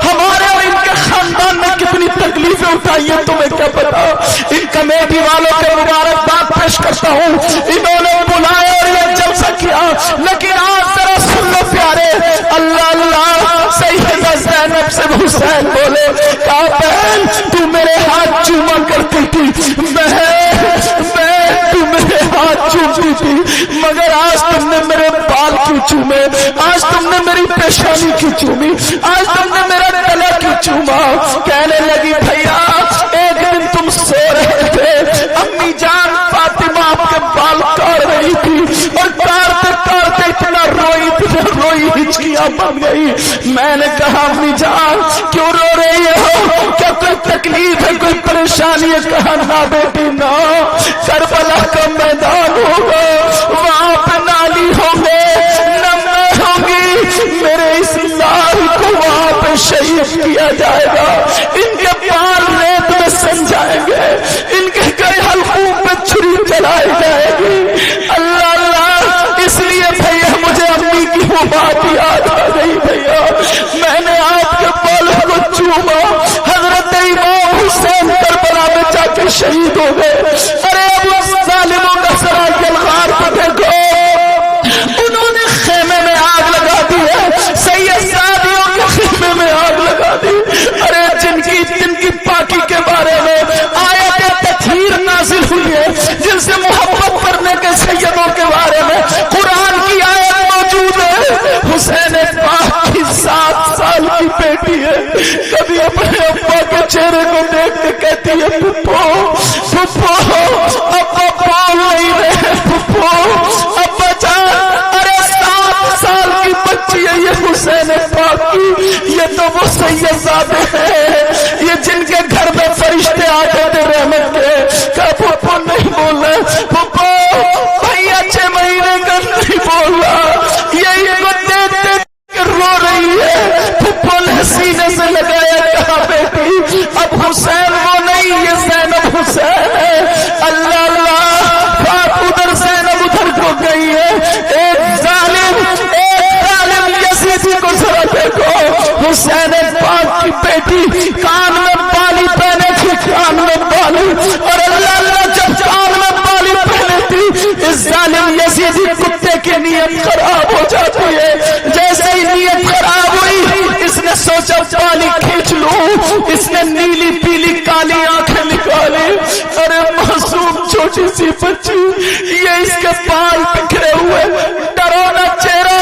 ہمارے اور ان کے خاندان نے کتنی تکلیفیں اٹھائی ہیں تمہیں کیا پتا. ان کمیٹی والوں کے مبارکباد پیش کرتا ہوں, انہوں نے بلائے اور یہ جلسہ کیا. لیکن آج ذرا سن لو پیارے, اللہ اللہ سیدہ زینب سے حسین بولے کہا بہن تو میرے ہاتھ چوما کرتی تھی, بہن تو میرے ہاتھ چومتی تھی, مگر آج تم نے میرے بال کیوں چومے, آج تم نے میری پیشانی کیوں چومی, آج تم نے میرا گلا کیوں چوما. کہنے لگی بھیا ایک دن تم سو رہے تھے, امی جان فاطمہ آپ کے بال کاٹ رہی تھی اور کاٹتے کاٹتے اتنا روئی ہچکیاں بن گئی. میں نے کہا امی جان کیوں رو رہی ہو, کیا کوئی تکلیف ہے, کوئی پریشانی ہے. کہا نہ بیٹی نہ, کربلا کا میدان ہوگا وہاں پہ نالی ہوں گے, نمیں ہوں گی, میرے اس لال کو وہاں پہ شہید کیا جائے گا. ان کے پار ریت میں سن جائیں گے, ان کے کئی حلقوں پہ چھری چلائی جائے گی. اللہ اللہ اس لیے بھیا مجھے امی کی وہ بات یاد آ گئی. بھیا میں نے آپ کے بالوں کو چوما. حضرت امام حسین کربلا میں جا کے شہید ہو گئے. ارے اب ظالموں کا سرا جلغار کو دیکھو, انہوں نے خیمے میں آگ لگا دی ہے, سید سعدیوں کے خیمے میں آگ لگا دی. ارے جن کی پاکی کے بارے میں آیت تطہیر نازل ہوئی ہے, جن سے محبت کرنے کے سیدوں کے بارے میں قرآن کی آیت موجود ہے. حسین پاک کی 7 سال کی بیٹی ہے, کبھی اپنے ابا کے چہرے کو دیکھ کے کہتی ہے پھپھو پھپھو ابا پاؤں نہیں رہے, پھپھو ابا جان. ارے 7 سال کی بچی ہے یہ حسین پاک کی, یہ تو وہ سیدزادے ہیں یہ جن کے گھر میں فرشتے آتے تھے رحمت کے. کہ پھپھو نہیں بول رہے, پھپھو بھائی 6 مہینے کا نہیں بول رہا, یہی کو دیکھ رو رہی ہے. پھپھو نے سینے سے لگایا, کہا بیٹی اب حسین پاک کی بیٹی کان میں بالی پہنے تھی، کان میں بالی، اور اللہ جب کان میں بالی پہنے تھی اس ظالم یزیدی کتے کی نیت خراب ہو جاتی ہے. جیسے ہی نیت خراب ہوئی اس نے سوچا بالی کھینچ لوں، اس نے نیلی پیلی کالی آنکھیں نکالی. ارے معصوم چھوٹی سی بچی، یہ اس کے بال بکھرے ہوئے، ڈرونا چہرہ،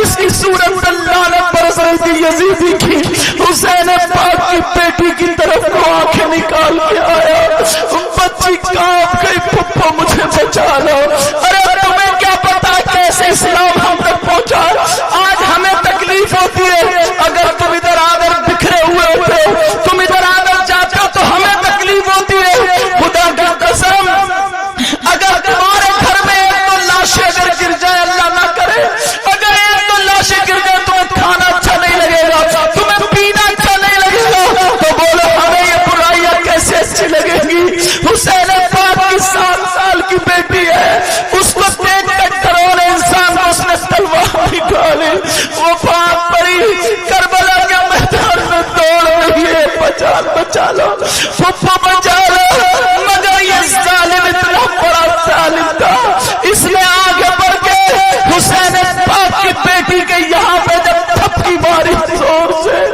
اس کی صورت اللہ نے برس رہی تھی یزیدی کی. حسین پاک کی بیٹی کی طرف کو آنکھیں نکال کے آیا. بچی کانپ گئی، پپا مجھے بچا لو. ارے تمہیں کیا پتا کیسے اسلام ہم تک پہنچا؟ آج ہمیں تکلیف ہوتی ہے، اگر تم ادھر آدر بکھرے ہوئے ہوتے، تم ادھر آدر جاتے ہو تو ہمیں تکلیف ہوتی ہے. خدا کی قسم اگر تمہارے گھر میں ایک تو لاشیں اگر گر جائے، اللہ نہ کرے، اگر ایک تو لاشیں گر جائے تمہیں کھانا اچھا نہیں لگے گا، تمہیں پینا اچھا نہیں لگے گا، تو بولو ہمیں یہ برائیاں کیسے اچھی لگے گی؟ حسین پاک کی 7 سال کی بیٹی ہے، اس کو دیکھ کر کروڑ انسان کو اس نے تلوار نکالی. وہ پاک پڑی کربلا کے میدان میں دوڑ رہی ہے، بچا لو پپا بچا لو. مگر یہ ظالم اتنا بڑا ظالم تھا، اس نے آگے بڑھ کے حسین پاک کی بیٹی کے یہاں پہ جب تھپکی ماری زور سے،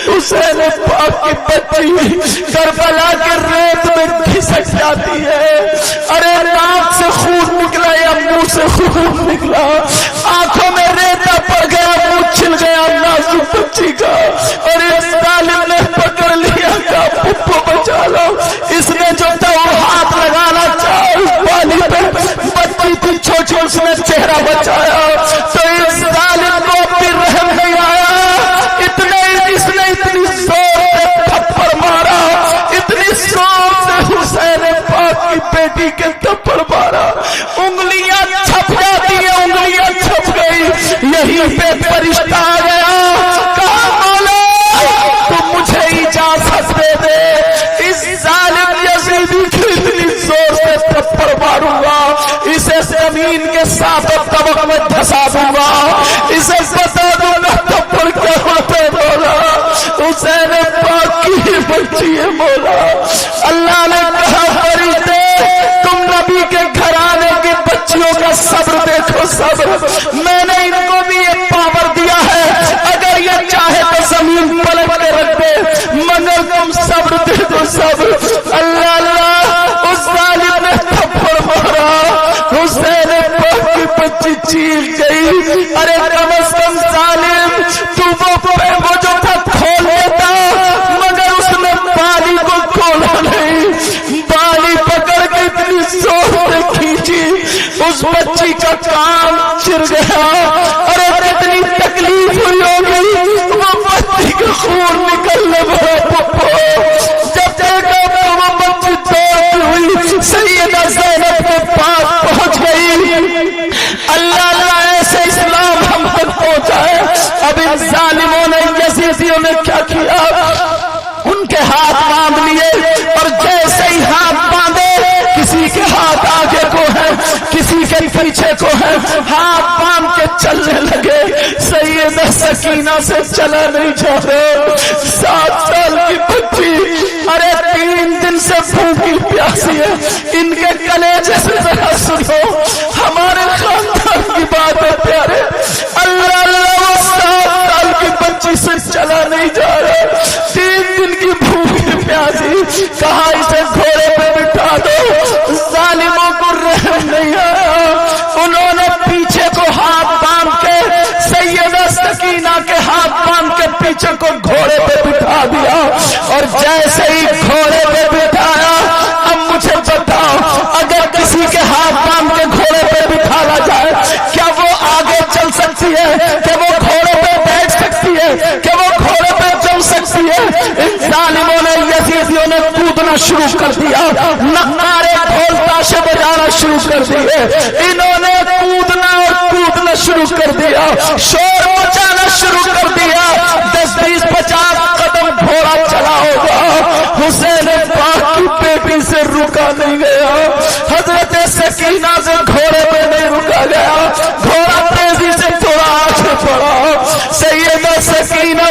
حسین پاک کی بچی کربلا کے ریت میں کھسک جاتی ہے. ارے ناک سے خون نکلا یا منہ سے خون نکلا، آنکھوں میں ریتا پڑ گیا، منہ چھل گیا نازک بچی کا. اور اس ظالم نے پکڑ لیا، کہا پپو بچا لو. اس نے جو تھا وہ ہاتھ لگانا چاہا اس بالی پہ، بچی تھی چھوٹی، اس نے چہرہ بچایا تو اس ظالم کو بھی رحم نہیں آیا. اس نے اتنی زور سے تھپڑ مارا، اتنی زور سے حسین پاک کی بیٹی کے تھپڑ مارا، انگلیاں چھپ جاتی ہیں، انگلیاں چھپ گئی. یہیں پہ فرشتہ آ گیا، کہا مولا تم مجھے اجازت دے دے، اس ظالم یزیدی کی اتنی زور سے تھپڑ ماروں گا، اسے زمین کے 7 طبق میں دھسا دوں گا، اسے بتا دوں گا تھپڑ کیا ہوتا ہے. مولا حسین پاک کی بچی ہے، مولا اللہ نے کہا فرشتے تم نبی کے گھرانے کی بچیوں کا صبر دیکھو، صبر میں نے ان کو بھی ایک پاور دیا ہے، اگر یہ چاہے تو زمین پلٹ کے رکھ دے، مگر تم صبر دے دو، صبر. اللہ اس ظالم نے تھپڑ مارا، حسین پاک کی بچی چیخ گئی. ارے کم از کم ظالم وہ جو تھا کھول دیتا، مگر اس نے بالی کو کھولا نہیں. بالی پکڑ کے اتنی زور سے کھینچی، اس بچی کا کام چر گیا. ارے اتنی تکلیف ہوئی ہوگی، وہ بچی کا خون نکلنے لگا. پپو جب دیکھا وہ بچی دوڑتی ہوئی سیدہ زینب کے پاس پہنچ گئی. اللہ ایسے اسلام ہم تک پہنچا ہے. اب ان ظالموں نے یزیدیوں نے کیا کیا، ان کے ہاتھ باندھ لیے، اور جیسے ہی ہاتھ باندھے کسی کے ہاتھ آگے کو ہے کسی کے پیچھے کو ہے، ہاتھ باندھ کے چلنے لگے. سیدہ سکینہ سے چلا نہیں جا رہا، 7 سال کی بچی، ارے 3 دن سے بھوکی پیاسی ہے. ان کے کلیجے سے ذرا سنو، ہمارے خاندان کی بات ہے پیارے. اللہ وہ 7 سال کی بچی سے چلا نہیں جا رہا، 3 دن کی بھوکی پیاسی. کہا اسے گھوڑے پہ بٹھا دو، ظالموں کو رحم نہیں آیا. انہوں نے پیچھے کو ہاتھ باندھ کے سیدہ سکینہ کے ہاتھ باندھ کے پیچھے کو گھوڑے پہ بٹھا دیا، اور جیسے ہی گھوڑے پہ بٹھایا، اب مجھے بتاؤ اگر کسی کے ہاتھ باندھ کے گھوڑے پہ بٹھایا جائے کیا وہ آگے چل سکتی ہے؟ کہ وہ گھوڑے پہ بیٹھ سکتی ہے؟ کہ وہ گھوڑے پہ چل سکتی ہے؟ ان ظالموں نے یزیدیوں نے کودنا شروع کر دیا، نعرے ڈھول تاشے بجانا شروع کر دیے. انہوں نے کودنا شروع کر دیا، شور مچانا شروع کر دیا. 10-20-50 قدم گھوڑا چلا ہوگا، حسین پاک کی بیٹی سے رکا نہیں گیا، حضرت سکینہ سے گھوڑے پہ نہیں رکا گیا. گھوڑا تیزی سے تھوڑا آگے بڑھا، سیدہ سکینہ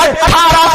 18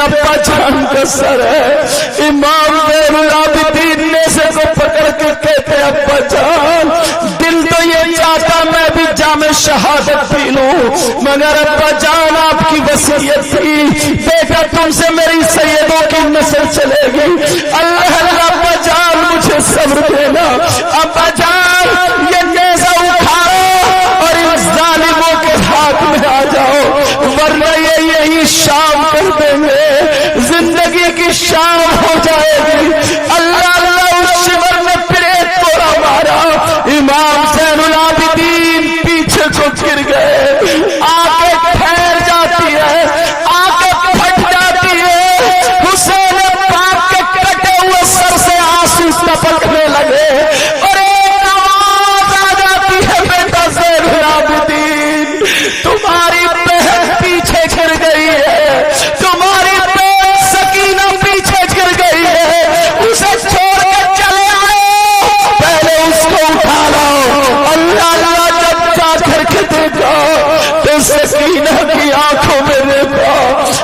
ابا جان کا سر ہے۔ امام زین العابدین نے سے کو پکڑ کے کہتے ابا جان دل تو یہ چاہتا میں بھی جام شہادت پی لوں، مگر ابا جان آپ کی وصیت تھی بیٹا تم سے میری سیدوں کی نسل چلے گی، اللہ اللہ ابا جان مجھے صبر دینا، ابا جان یہ نیزہ اٹھاؤ اور ان ظالموں کے ہاتھ میں آ جاؤ ورنہ یہ یہی شام کر دیں گے، زندگی کی شام ہو جائے گی۔ اللہ اللہ اس شمر میں پھر ایک توڑا مارا، امام زین العابدین پیچھے کو گر گئے، آنکھیں ٹھہر جاتی ہے، آنکھیں پھٹ جاتی ہے، حسین پاک کے کٹے ہوئے سر سے آنسو ٹپکنے لگے اور ایک آواز آ جاتی ہے بیٹا زین العابدین تمہاری بہن پیچھے گر گئی ہے، تمہاری بہن سکینہ پیچھے گر گئی ہے، اسے چھوڑ کے چلے آؤ، پہلے اس کو اٹھا لاؤ۔ اللہ اللہ جب جا کر کے دیکھا تو سکینہ کی آنکھوں میں ریتا،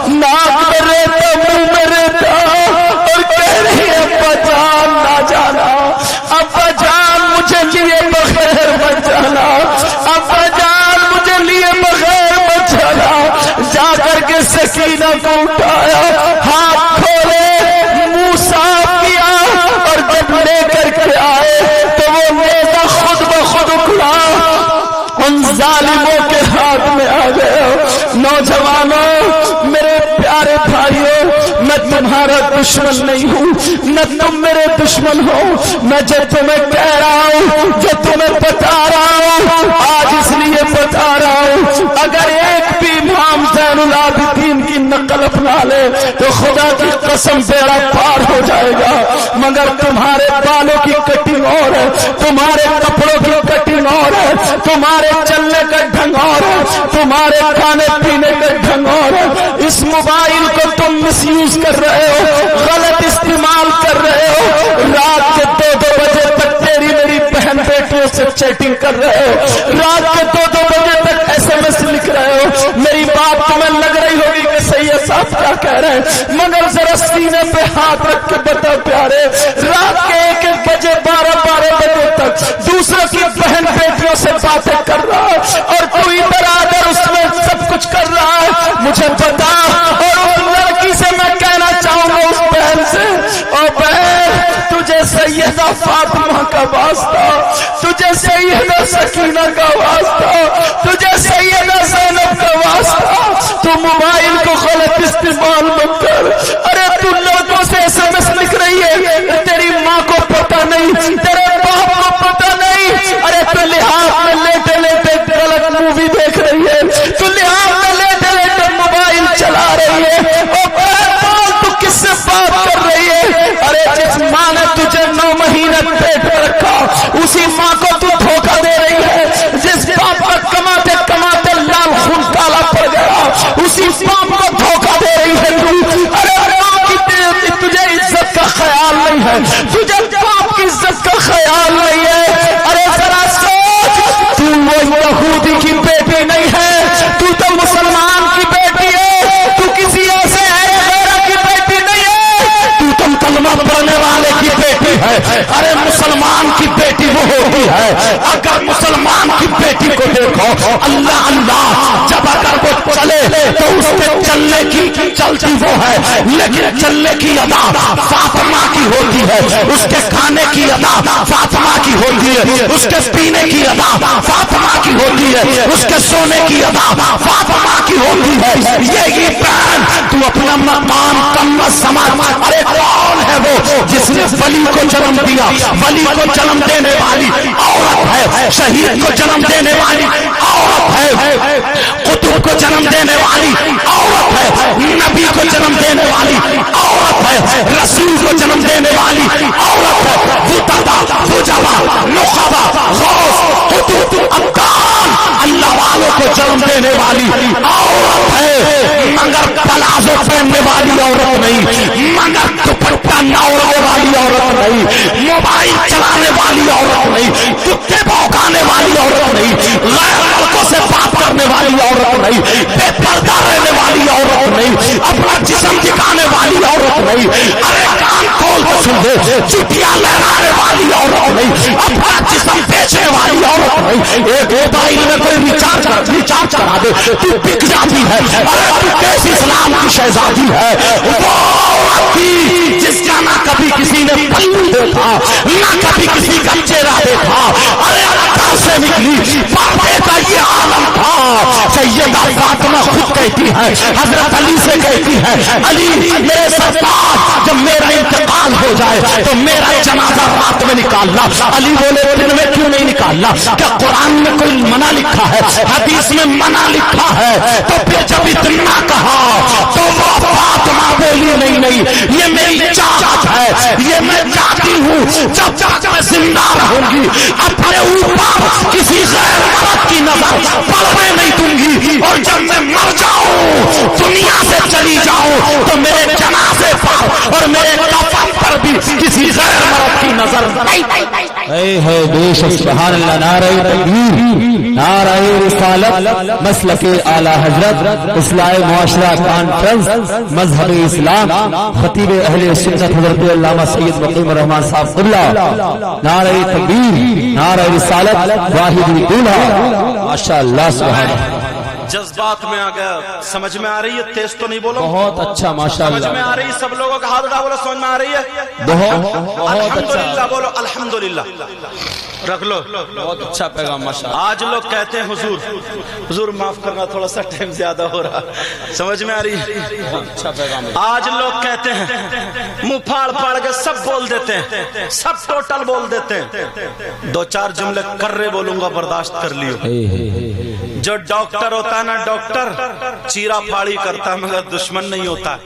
ناک میں ریتا، منہ میں ریتا اور کہہ رہی ابا جان نہ جانا، ابا جان مجھے لیے بغیر مت جانا، ابا جان مجھے لیے بغیر مت جانا۔ جا کر کے سکینہ کو اٹھایا، ہاتھ کھولے، منہ صاف کیا اور جب لے کر کے آئے تو وہ نیزہ خود بخود اکھڑا ان ظالموں کے ہاتھ میں آ گیا۔ نوجوانوں میرے پیارے بھائیوں، میں تمہارا دشمن نہیں ہوں نہ تم میرے دشمن ہو، میں جو تمہیں کہہ رہا ہوں، جو تمہیں بتا رہا ہوں آج اس لیے بتا رہا ہوں، اگر ایک بھی امام زین العابدین کی نقل اپنا لے تو خدا کی قسم بیڑا پار ہو جائے گا، مگر تمہارے بالوں کی کٹنگ اور ہے، تمہارے کپڑوں کی کٹنگ اور ہے، تمہارے چلنے کا ڈھنگ اور ہے، تمہارے کھانے پینے کا ڈھنگ اور ہے۔ اس موبائل کو تم مس یوز کر رہے ہو، غلط استعمال کر رہے ہو، رات کے 2 بجے تک تیری میری بہن بیٹیوں سے چیٹنگ کر رہے ہو، رات کے 2 بجے تک SMS لکھ رہے ہو۔ میری بات تمہیں لگ رہی ہوگی کہ سید صاحب کیا کہہ رہے ہیں، مگر ذرا سینے پہ ہاتھ رکھ کے بتا پیارے، رات کے 1 بجے 12 بجے تک دوسروں کی بہن بیٹیوں سے باتیں کر رہا ہے اور تو ادھر آدھر اس میں سب کچھ کر رہا ہے، مجھے بتا۔ اور اس لڑکی سے میں کہنا چاہوں گا، اس بہن سے، اور بہن تجھے سیدہ فاطمہ کا واسطہ، تجھے سیدہ سکینہ کا واسطہ، تجھے سیدہ زینب کا واسطہ، تو موبائل کو غلط استعمال مت کر۔ ارے تو لڑکوں سے SMS لکھ رہی ہے، تیری ماں کو پتہ نہیں، تیرے باپ کو پتہ نہیں، ارے تو لحاظ میں لیٹے لیٹے غلط مووی دیکھ رہی ہے، تو لحاظ میں لیٹے لیٹے موبائل چلا رہی ہے، اور بہرحال تو کس سے بات کر رہی ہے؟ ارے جس ماں نے تجھے 9 مہینے پیٹ میں رکھا اسی ماں کو تو دھوکہ دے رہی ہے، جس باپ کا کماتے کماتے لال خون کالا پڑ گیا اسی باپ کو دھوکہ دے رہی ہے تو۔ ارے باپ کی تجھے عزت کا خیال نہیں ہے، تجھے باپ کی عزت کا خیال نہیں ہے۔ ارے ذرا سوچ، تو وہ یہودی کی بیٹی نہیں ہے، تو تو مسلمان کی بیٹی ہے، تو کسی ایسے غیرہ کی بیٹی نہیں ہے، تو کلمہ پڑھنے والے کی بیٹی ہے۔ ارے مسلمان کی بیٹی وہ ہوتی ہے، اگر مسلمان کی بیٹی کو دیکھو اللہ اللہ، جب اگر وہ چلے تو اس کے چلنے کی چلتی وہ ہے، لیکن چلنے کی ادا فاطمہ کی ہوتی ہے، اس کے کھانے کی ادا فاطمہ کی ہوتی ہے، اس کے پینے کی ادا فاطمہ کی ہوتی ہے، اس کے سونے کی ادا فاطمہ کی ہوتی ہے۔ یہی بہن تو اپنا مقام کم سمجھ۔ ارے کون ہے وہ جس نے ولی کو جنم دیا؟ ولی کو جنم دینے والی عورت ہے، شہید کو جنم دینے والی عورت ہے، قطب کو جنم دینے والی عورت ہے، نبی کو جنم دینے والی عورت ہے، رسول کو جنم دینے والی عورت ہے، وطبا فجبا نخبا غوث قطب ابدال اللہ والوں کو جنم دینے والی عورت ہے، مگر پلازو پہننے والی عورت نہیں، مگر دوپٹہ نوڑنے والی عورت نہیں، موبائل چلانے والی عورت نہیں، کتے بھونکانے والی عورت نہیں، غیر ملکوں سے بات کرنے والی عورت نہیں، بے پردہ رہنے والی والی عورت نہیں, اپنا جسم دکھانے والی عورت نہیں, ارے کان کھول کے سن دے, چٹیاں لہرانے والی عورت نہیں, اپنا جسم بیچنے والی عورت نہیں. ایک موبائل میں کوئی ریچارج کرا دے تو بک جاتی ہے. ارے تو کیسی اسلام کی شہزادی ہے وہ عورت تھی جس کا نہ کبھی کسی نے پلو دیکھا, نہ کبھی کسی کا چہرہ دیکھا. ارے اللہ سے نکلی پردے کا یہ عالم تھا. سیدہ فاطمہ خود کہتی ہے, حضرت علی سے کہتی ہے, علی میرے سرکار جب میرا انتقال ہو جائے تو میرا جنازہ رات میں نکالنا. علی بولے دن میں کیوں نہیں نکالنا؟ کیا قرآن میں کوئی منع لکھا ہے, حدیث میں منع لکھا ہے؟ تو پھر جب اتنا کہا تو وہ فاطمہ بولی نہیں نہیں یہ میری چاہت ہے, یہ میں چاہتی ہوں جب تک میں زندہ رہوں گی اپنے اوپر کسی غیر مرد کی نظر پڑنے نہیں دوں گی, اور جب میں مر جاؤں دنیا سے چلی جاؤں تو میرے جنازے پر اور میرے کفن پر بھی کسی غیر مرد کی نظر نہیں. اے ہے بے شک سبحان اللہ. نعرہ تکبیر, نعرہ رسالت, مسلک اعلی حضرت, اصلاح معاشرہ کانفرنس, مذہب اسلام, خطیب اہل سنت حضرت علامہ سید مقیم الرحمان صاحب قبلہ. نعرہ تکبیر, نعرہ رسالت, واحد دولہا. ماشاءاللہ سبحان اللہ. جذبات میں آ گیا, سمجھ میں آ رہی ہے؟ تیز تو نہیں بولو, بہت اچھا ماشاءاللہ. سمجھ میں آ رہی؟ سب لوگوں کا ہاتھ اٹھا بولو سمجھ میں آ رہی ہے؟ بہت الحمدللہ بولو الحمدللہ. رکھ لو, بہت اچھا پیغام ماشاءاللہ. آج لوگ کہتے ہیں حضور حضور معاف کرنا تھوڑا سا ٹائم زیادہ ہو رہا, سمجھ میں آ رہی ہے؟ اچھا پیغام. آج لوگ کہتے ہیں منہ پھاڑ پھاڑ کے سب بول دیتے ہیں, سب ٹوٹل بول دیتے ہیں. دو چار جملے کرے بولوں گا, برداشت کر لیو. جو ڈاکٹر ہوتا ہے نا, ڈاکٹر چیرا پھاڑی کرتا ہے مگر دشمن نہیں ہوتا,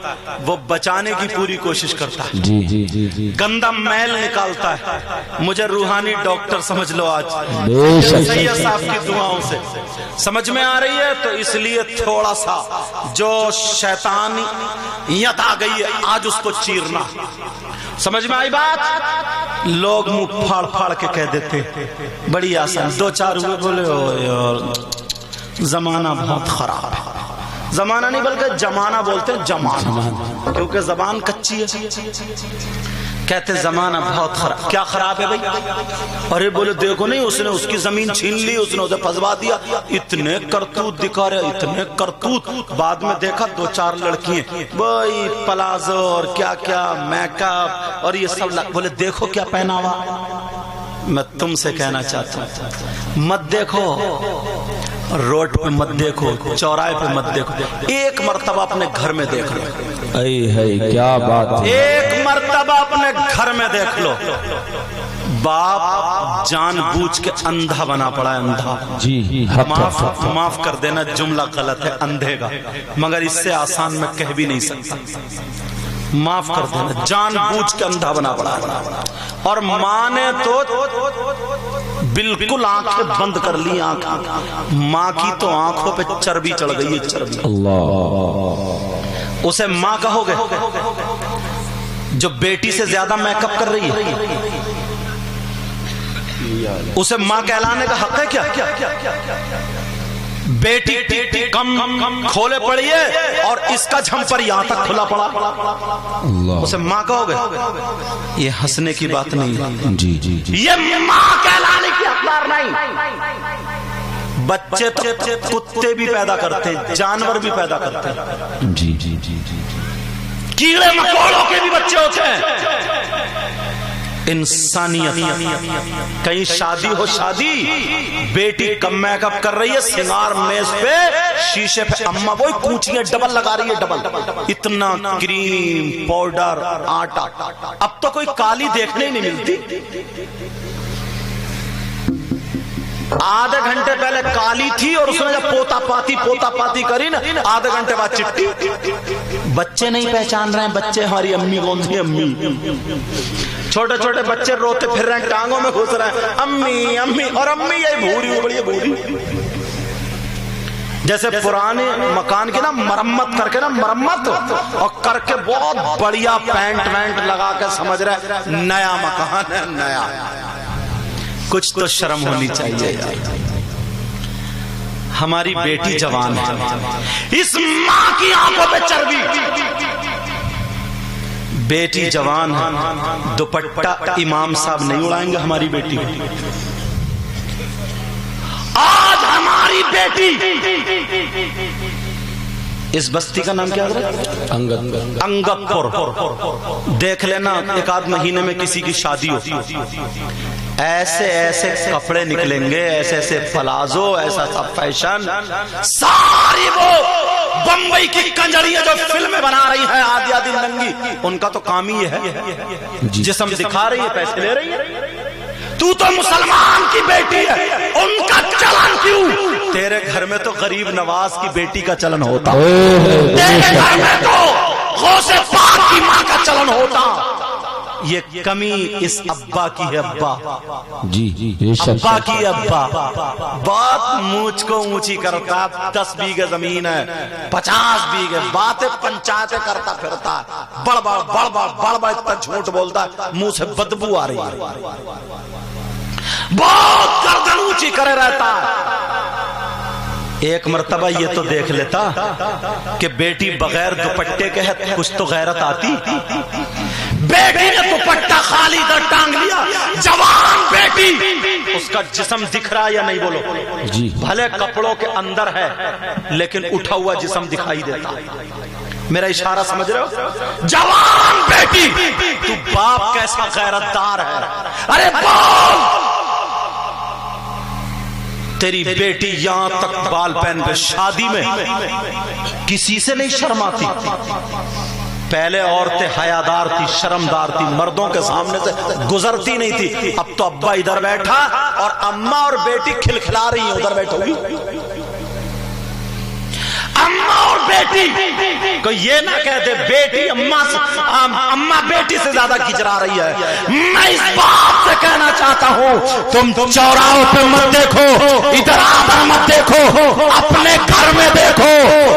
وہ بچانے کی پوری کوشش کرتا ہے. جی جی جی جی, گندا میل نکالتا ہے. مجھے روحانی ڈاکٹر سمجھ لو آج, سید صاحب کی دعاؤں سے. سمجھ میں آ رہی ہے؟ تو اس لیے تھوڑا سا جو شیطانیت آ گئی ہے آج اس کو چیرنا. سمجھ میں آئی بات؟ لوگ منہ پھاڑ پھاڑ کے کہہ دیتے بڑی آسان, دو چار ہوئے بولے او یار زمانہ بہت خراب ہے. زمانہ نہیں بلکہ جمانہ بولتے ہیں, جمانہ, کیونکہ زبان کچی ہے. کہتے زمانہ بہت خراب. کیا خراب ہے بھائی؟ ارے بولے دیکھو نہیں, اس نے اس کی زمین چھین لی, اس نے اسے پھنسوا دیا. اتنے کرتوت دکھا رہے, اتنے کرتوت. بعد میں دیکھا دو چار لڑکیاں بھائی پلازو اور کیا کیا میک اپ اور یہ سب. بولے دیکھو کیا پہنا ہوا. میں تم سے کہنا چاہتا ہوں مت دیکھو, روڈ پہ مت دیکھو, چوراہے پہ مت دیکھو, ایک مرتبہ اپنے گھر میں دیکھ لو. کیا بات ہے, ایک مرتبہ اپنے گھر میں دیکھ لو. باپ جان بوجھ کے اندھا بنا پڑا ہے, اندھا. جی معاف کر دینا جملہ غلط ہے اندھے کا, مگر اس سے آسان میں کہہ بھی نہیں سکتا. معاف کر دینا, جان بوجھ کے اندھا بنا پڑا ہے. اور ماں نے تو بالکل آنکھیں بند کر لی. ماں کی تو آنکھوں پہ چربی چڑھ گئی ہے, چربی. اللہ, اسے ماں کہو گے جو بیٹی سے زیادہ میک اپ کر رہی ہے؟ اسے ماں کہلانے کا حق ہے کیا؟ بیٹی کم کھولے پڑی ہے اور اس کا جھمپر یہاں تک کھلا پڑا, اسے ماں کہو گے؟ یہ ہنسنے کی بات نہیں, جی جی جی, یہ ماں کہلانے کی حقدار نہیں. بچے تو کتے بھی پیدا کرتے, جانور بھی پیدا کرتے, جی جی جی جی, کیڑے مکوڑوں کے بھی بچے ہوتے ہیں. انسانیت. کہیں شادی ہو, شادی بیٹی کم میک اپ کر رہی ہے, سنگار میز پہ شیشے پہ اماں وہی کوچیاں ڈبل لگا رہی ہے, ڈبل. اتنا کریم پاؤڈر آٹا. اب تو کوئی کالی دیکھنے ہی نہیں ملتی. آدھے گھنٹے پہلے کالی تھی اور اس نے جب پوتا پاتی کری نا, آدھے گھنٹے بعد چٹی. بچے نہیں پہچان رہے ہیں بچے ہماری امی کون سی امی. چھوٹے چھوٹے بچے روتے پھر رہے ہیں, ٹانگوں میں گھس رہے ہیں امی امی, اور امی یہ بھوری ہو بڑی بھوری. جیسے پرانے مکان کی نا مرمت کر کے نا, مرمت اور کر کے بہت بڑھیا پینٹ وینٹ لگا کے سمجھ رہے نیا مکان ہے, نیا. کچھ تو شرم ہونی چاہیے. ہماری بیٹی جوان ہے، اس ماں کی آنکھوں پہ چربی، بیٹی جوان ہے، دوپٹہ امام صاحب نہیں اڑائیں گے ہماری بیٹی کو۔ آج ہماری بیٹی، اس بستی کا نام کیا حضرت؟ انگد پور۔ دیکھ لینا ایک آدھ مہینے میں کسی کی شادی ہو، ایسے ایسے کپڑے نکلیں گے، ایسے ایسے پلازو، ایسا سب فیشن، ساری وہ بمبئی کی کنجریاں جو فلمیں بنا رہی ہیں آدھی آدھی ننگی، ان کا تو کام ہی ہے جسم دکھا رہی ہے، پیسے لے رہی ہے۔ تو مسلمان کی بیٹی ہے، ان کا چلن کیوں؟ تیرے گھر میں تو غریب نواز کی بیٹی کا چلن ہوتا، تیرے گھر میں تو غوث پاک کی ماں کا چلن ہوتا۔ یہ کمی اس ابا کی ہے، ابا جی ابا کی ابا بات مونچھ کو اونچی کرتا، 10 بیگھے زمین ہے، 50 بیگھے، باتیں پنچایتیں کرتا پھرتا ہے، بڑ بڑ اتنا جھوٹ بولتا ہے، منہ سے بدبو آ رہی ہے، بہت گردن اونچی کرے رہتا ہے۔ ایک مرتبہ یہ تو دیکھ لیتا کہ بیٹی بغیر دوپٹے کے ہے، کچھ تو غیرت آتی۔ بیٹی نے دوپٹہ خالی ادھر ٹانگ لیا، جوان بیٹی، اس کا جسم دکھ رہا یا نہیں بولو جی، بھلے کپڑوں کے اندر ہے لیکن اٹھا ہوا جسم دکھائی دیتا۔ میرا اشارہ سمجھ رہے ہو؟ جوان بیٹی، تو باپ کیسا غیرت دار ہے، ارے بول، تیری بیٹی یہاں تک بال پہن کے شادی میں کسی سے نہیں شرماتی۔ پہلے عورتیں حیادار تھی، شرمدار تھی، مردوں کے سامنے سے گزرتی نہیں تھی۔ اب تو ابا ادھر بیٹھا اور اماں اور بیٹی کھلکھلا رہی ہیں، ادھر بیٹھو گی اماں اور بیٹی، کوئی یہ نہ کہتے بیٹی اماں بیٹی سے زیادہ کھچرا رہی ہے۔ میں اس بات سے کہنا چاہتا ہوں، تم چوراہوں پہ مت دیکھو، ادھر آدھر مت دیکھو، اپنے گھر میں دیکھو۔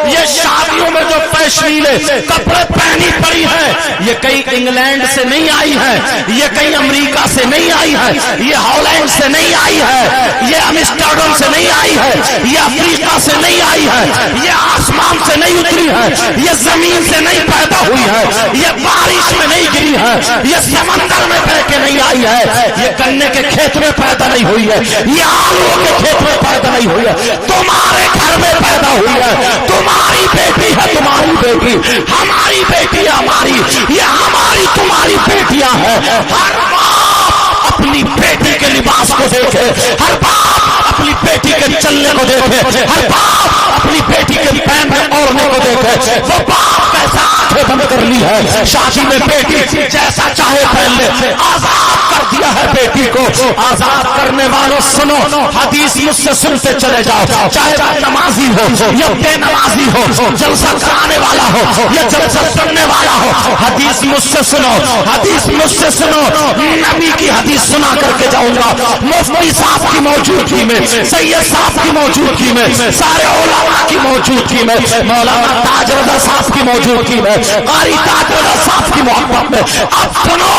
یہ شادیوں میں جو فیشنیلے کپڑے پہنی پڑی ہے، یہ کہیں انگلینڈ سے نہیں آئی ہے، یہ کہیں امریکہ سے نہیں آئی ہے، یہ ہالینڈ سے نہیں آئی ہے، یہ امسٹرڈم سے نہیں آئی ہے، یہ افریقہ سے نہیں آئی ہے، یہ آسمان سے نہیں اتری ہے، یہ زمین سے نہیں پیدا ہوئی ہے، یہ بارش میں نہیں گری ہے، یہ سمندر میں بہ کے نہیں آئی ہے، یہ گنے کے کھیت میں پیدا نہیں ہوئی ہے، یہ آلو کے کھیت میں پیدا نہیں ہوئی ہے، تمہارے گھر میں پیدا ہوئی ہے۔ تمہاری بیٹی ہے، تمہاری بیٹی، ہماری بیٹی ہماری، یہ ہماری تمہاری بیٹیاں ہیں۔ ہر باپ اپنی بیٹی کے لباس کو دیکھے، ہر باپ اپنی بیٹی کے چلنے کو دیکھے، ہر باپ اپنی بیٹی کے پین میں اوڑھنے کو دیکھے۔ وہ باپ کیسا آنکھیں بند کر لی ہے، شادی میں بیٹی جیسا چاہے پہن لے، آزاد کر دیا ہے بیٹی کو۔ آزاد کرنے والوں سنو، حدیث مجھ سے سنتے چلے جاؤ، چاہے وہ نمازی ہو یا بے نمازی ہو، جلسہ کرانے والا ہو یا جلسہ سننے والا ہو، حدیث مجھ سے سنو، حدیث مجھ سے سنو۔ نبی کی حدیث سنا کر کے جاؤں گا، مفتی صاحب کی موجودگی میں، سید صاحب کی موجودگی میں، سارے علماء کی موجودگی میں، مولانا تاج رضا صاحب کی موجودگی میں، قاری تاج رضا صاحب کی محبت میں۔ اب سنو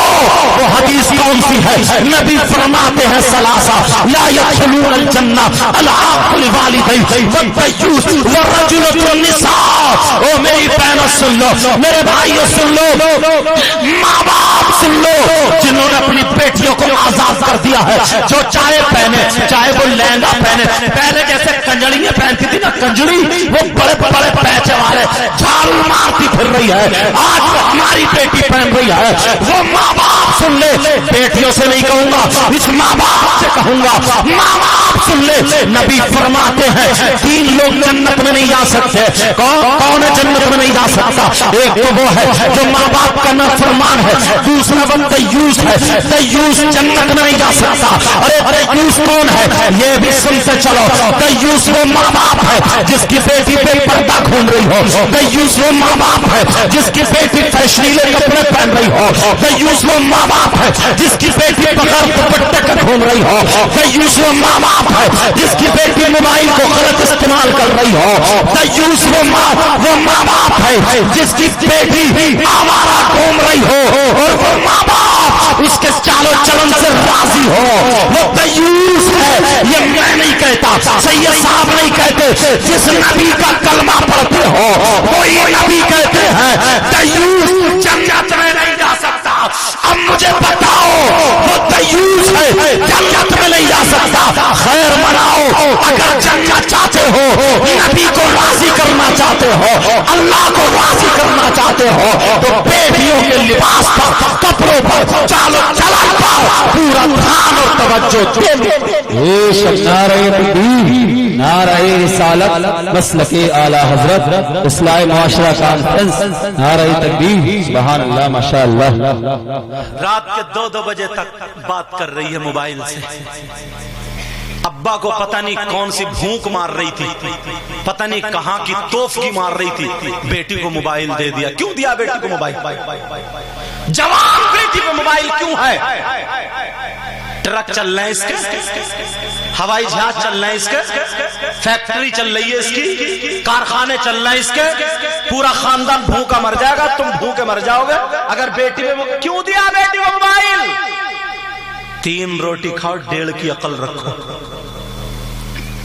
وہ حدیث کون سی ہے؟ نبی فرماتے ہیں ثلاثہ لا يدخلون الجنہ العاق لوالدیہ والدیوث والرجل النساء۔ او میری بہنوں سن لو، میرے بھائیوں سن لو، ماں باپ سن لو، جنہوں نے اپنی بیٹیوں کو آزاد کر دیا ہے، جو چاہے پہنے، چاہے وہ لہنگا پہنے۔ پہلے جیسے کنجڑیاں پہنتی تھی نا، کنجڑی وہ بڑے بڑے پیچے والے جھاڑو مارتی پھر رہی ہے، آج وہ ہماری بیٹی پہن رہی ہے۔ وہ ماں باپ سن لے، بیٹیوں سے نہیں کہوں گا، اس ماں باپ سے کہوں گا، ماں باپ سن لے۔ نبی فرماتے ہیں 3 لوگ جنت میں نہیں جا سکتے۔ کون ہے جنت میں نہیں جا سکتا؟ ایک تو وہ ہے جو ماں باپ کا نافرمان ہے، دوسرا وہ دیوس ہے، دیوس جنت میں نہیں جا سکتا۔ ارے دیوس کون ہے؟ یہ بھی سنتے چلو، دیوس وہ ماں باپ ہے جس کی بیٹی بے پردہ گھوم رہی ہو، دیوس وہ ماں باپ ہے جس کی بیٹی فیشنیلے کپڑے پہن رہی ہو، دیوس وہ ماں باپ ہے جس کی بیٹی بغیر دوپٹے کے گھوم رہی ہو، دیوس وہ ماں باپ ہے جس کی بیٹی موبائل کو غلط استعمال کر رہی ہو، دیوس وہ ماں باپ ہے جس کی بیٹی آوارہ گھوم رہی ہو اور وہ ماں باپ اس کے چالو چلن سے راضی ہو، وہ دیوس ہے۔ یہ میں نہیں کہتا, سید صاحب نہیں کہتے, جس نبی کا کلمہ پڑھتے ہو وہ یہ نبی کہتے ہیں دیوس جنت میں نہیں جا سکتا. اب مجھے بتاؤ وہ دیوس ہے جنت میں نہیں جا سکتا, خیر مناؤ. اگر جنت چاہتے ہو, نبی کو راضی کرنا چاہتے ہو, اللہ کو راضی کرنا چاہتے ہو, تو بیٹیوں کے لباس پر, کپڑوں پر چالو چلا پاؤ, پورا دھیان اور توجہ دے. نعرہ تکبیر, نعرہ رسالت, مسلک اعلی حضرت, اصلاح معاشرہ کانفرنس, نعرہ تکبیر. سبحان اللہ, ماشاء اللہ. رات کے 2 بجے تک بات کر رہی ہے موبائل سے. ابا کو پتہ نہیں کون سی بھوک مار رہی تھی, پتہ نہیں کہاں کی توف کی مار رہی تھی, بیٹی کو موبائل دے دیا. کیوں دیا بیٹی کو موبائل؟ جوان بیٹی کو موبائل کیوں ہے؟ ٹرک چل رہے ہیں اس کے, ہوائی جہاز چل رہے ہیں اس کے, فیکٹری چل رہی ہے اس کی, کارخانے چل رہے ہیں اس کے, پورا خاندان بھوکا مر جائے گا, تم بھوکے مر جاؤ گے. اگر بیٹی میں کیوں دیا بیٹی کو موبائل؟ 3 روٹی کھاؤ, 1.5 کی عقل رکھو.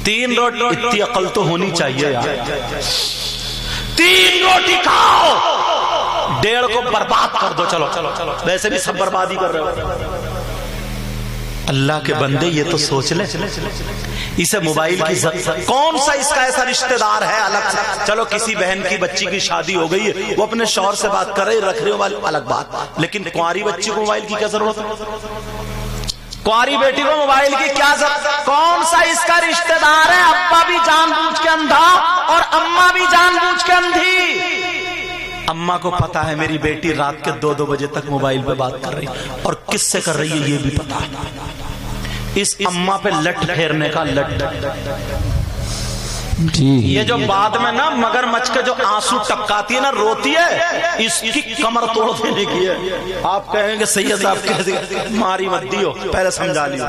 3 روٹی, اتنی عقل تو ہونی چاہیے یار. 3 روٹی کھاؤ, 1.5 کو برباد کر دو. چلو چلو چلو, ویسے بھی سب بربادی کر رہے ہو. اللہ کے بندے یہ تو سوچ لیں, اسے موبائل کی کون سا اس کا ایسا رشتہ دار ہے الگ سے. چلو کسی بہن کی بچی کی شادی ہو گئی ہے, وہ اپنے شوہر سے بات کر رہی, رکھ رہے والی الگ بات, لیکن کنواری بچی کو موبائل کی کیا ضرورت ہے؟ کنواری بیٹی کو موبائل کی کیا ضرورت؟ کون سا اس کا رشتہ دار ہے؟ ابا بھی جان بوجھ کے اندھا اور اماں بھی جان بوجھ کے اندھی. اماں کو پتا ہے میری بیٹی رات کے 2 بجے تک موبائل پہ بات کر رہی, اور کس سے کر رہی ہے یہ بھی پتا ہے. اس اماں پہ لٹ پھیرنے کا لٹ. یہ جو بعد میں نا مگر مچ کے جو آنسو ٹپکاتی ہے نا, روتی ہے, اس کی کمر توڑ دینے کی ہے. آپ کہیں گے سید صاحب کہہ ماری مت دیو, پہلے سمجھا لیو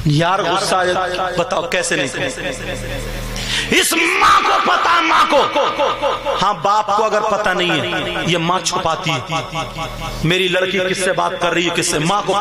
یار, غصہ بتاؤ کیسے نہیں. اس ماں کو پتا, ماں کو, ہاں باپ کو اگر پتا نہیں ہے, یہ ماں چھپاتی ہے میری لڑکی کس سے بات کر رہی ہے, کس سے. ماں کو